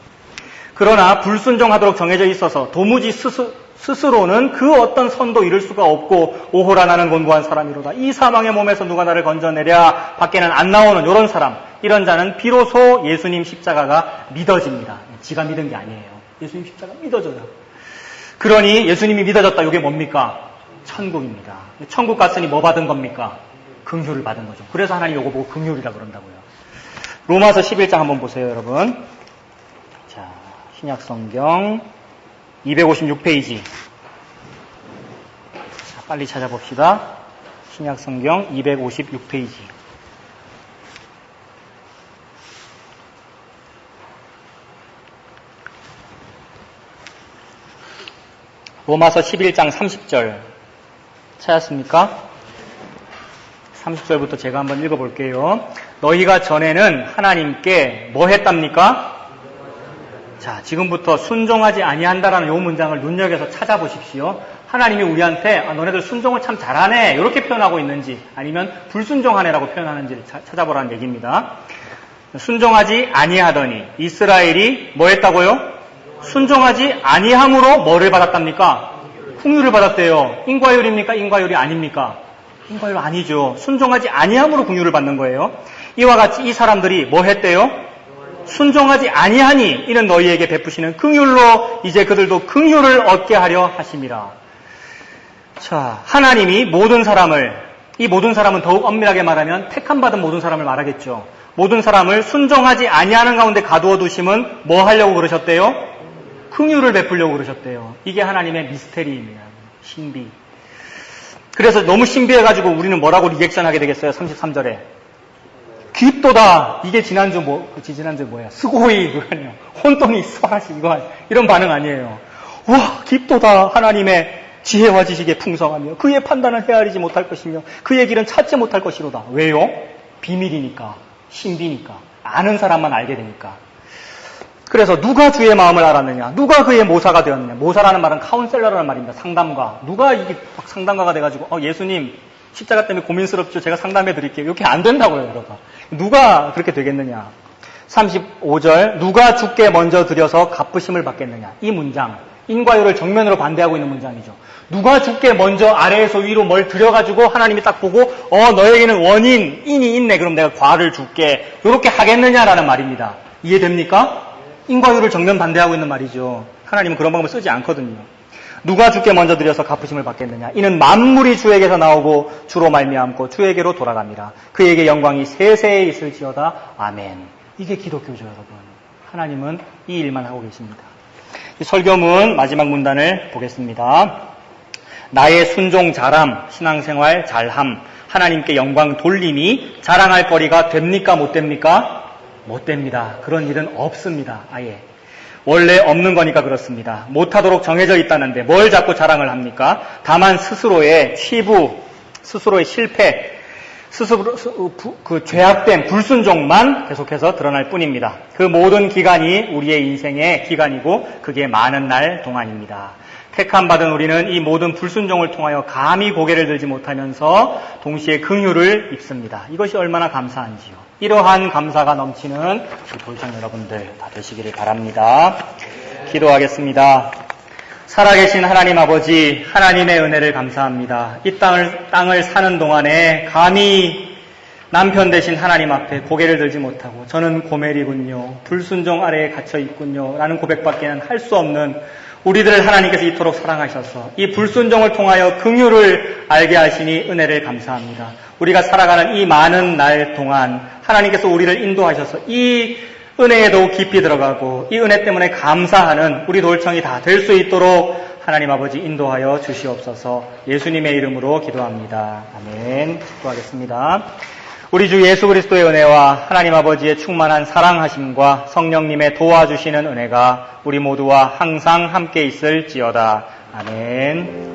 그러나 불순종하도록 정해져 있어서 도무지 스스로는 그 어떤 선도 이룰 수가 없고 오호라 나는 곤고한 사람이로다. 이 사망의 몸에서 누가 나를 건져내랴 밖에는 안 나오는 이런 사람, 이런 자는 비로소 예수님 십자가가 믿어집니다. 지가 믿은 게 아니에요. 예수님 십자가 믿어져요. 그러니 예수님이 믿어졌다. 이게 뭡니까? 천국입니다. 천국 갔으니 뭐 받은 겁니까? 긍휼을 받은 거죠. 그래서 하나님이 이거 보고 긍휼이라 그런다고요. 로마서 11장 한번 보세요, 여러분. 자, 신약성경 256페이지. 자, 빨리 찾아봅시다. 신약성경 256페이지. 로마서 11장 30절. 찾았습니까? 30절부터 제가 한번 읽어볼게요. 너희가 전에는 하나님께 뭐 했답니까? 자, 지금부터 순종하지 아니한다라는 이 문장을 눈여겨서 찾아보십시오. 하나님이 우리한테 너네들 순종을 참 잘하네 이렇게 표현하고 있는지 아니면 불순종하네라고 표현하는지를 찾아보라는 얘기입니다. 순종하지 아니하더니 이스라엘이 뭐 했다고요? 순종하지 아니함으로 뭐를 받았답니까? 긍휼을 받았대요. 인과율입니까? 인과율이 아닙니까? 인과율 아니죠. 순종하지 아니함으로 긍휼을 받는 거예요. 이와 같이 이 사람들이 뭐 했대요? 순종하지 아니하니 이는 너희에게 베푸시는 긍휼로 이제 그들도 긍휼을 얻게 하려 하심이라. 자, 하나님이 이 모든 사람은 더욱 엄밀하게 말하면 택함받은 모든 사람을 말하겠죠. 모든 사람을 순종하지 아니하는 가운데 가두어 두심은 뭐 하려고 그러셨대요? 긍휼을 베풀려고 그러셨대요. 이게 하나님의 미스테리입니다. 신비. 그래서 너무 신비해가지고 우리는 뭐라고 리액션 하게 되겠어요? 33절에. 깊도다. 이게 지난주 뭐야? 스고이, 그거아니에요. 혼돈이 스와라시, 이런 반응 아니에요. 와, 깊도다. 하나님의 지혜와 지식에 풍성하며 그의 판단을 헤아리지 못할 것이며 그의 길은 찾지 못할 것이로다. 왜요? 비밀이니까. 신비니까. 아는 사람만 알게 되니까. 그래서 누가 주의 마음을 알았느냐? 누가 그의 모사가 되었느냐? 모사라는 말은 카운셀러라는 말입니다. 상담가. 누가 이게 상담가가 돼가지고 예수님 십자가 때문에 고민스럽죠. 제가 상담해 드릴게요. 이렇게 안 된다고요, 여러분. 누가 그렇게 되겠느냐? 35절. 누가 주께 먼저 드려서 갚으심을 받겠느냐? 이 문장. 인과율을 정면으로 반대하고 있는 문장이죠. 누가 주께 먼저 아래에서 위로 뭘 드려가지고 하나님이 딱 보고 너에게는 인이 있네. 그럼 내가 과를 줄게. 이렇게 하겠느냐라는 말입니다. 이해됩니까? 인과율을 정면 반대하고 있는 말이죠. 하나님은 그런 방법을 쓰지 않거든요. 누가 주께 먼저 드려서 갚으심을 받겠느냐? 이는 만물이 주에게서 나오고 주로 말미암고 주에게로 돌아갑니다. 그에게 영광이 세세에 있을지어다. 아멘. 이게 기독교죠, 여러분. 하나님은 이 일만 하고 계십니다. 설교문 마지막 문단을 보겠습니다. 나의 순종 잘함, 신앙생활 잘함, 하나님께 영광 돌림이 자랑할 거리가 됩니까? 못 됩니까? 못 됩니다. 그런 일은 없습니다. 아예. 원래 없는 거니까 그렇습니다. 못하도록 정해져 있다는데 뭘 자꾸 자랑을 합니까? 다만 스스로의 치부, 스스로의 실패, 스스로 그 죄악된 불순종만 계속해서 드러날 뿐입니다. 그 모든 기간이 우리의 인생의 기간이고 그게 많은 날 동안입니다. 택함받은 우리는 이 모든 불순종을 통하여 감히 고개를 들지 못하면서 동시에 긍휼을 입습니다. 이것이 얼마나 감사한지요. 이러한 감사가 넘치는 우리 돌창 여러분들 다 되시기를 바랍니다. 기도하겠습니다. 살아계신 하나님 아버지, 하나님의 은혜를 감사합니다. 이 땅을 사는 동안에 감히 남편 되신 하나님 앞에 고개를 들지 못하고 저는 고멜이군요, 불순종 아래에 갇혀 있군요 라는 고백밖에는 할 수 없는 우리들을 하나님께서 이토록 사랑하셔서 이 불순종을 통하여 긍휼을 알게 하시니 은혜를 감사합니다. 우리가 살아가는 이 많은 날 동안 하나님께서 우리를 인도하셔서 이 은혜에 더욱 깊이 들어가고 이 은혜 때문에 감사하는 우리 돌청이 다 될 수 있도록 하나님 아버지 인도하여 주시옵소서. 예수님의 이름으로 기도합니다. 아멘. 기도하겠습니다. 우리 주 예수 그리스도의 은혜와 하나님 아버지의 충만한 사랑하심과 성령님의 도와주시는 은혜가 우리 모두와 항상 함께 있을지어다. 아멘.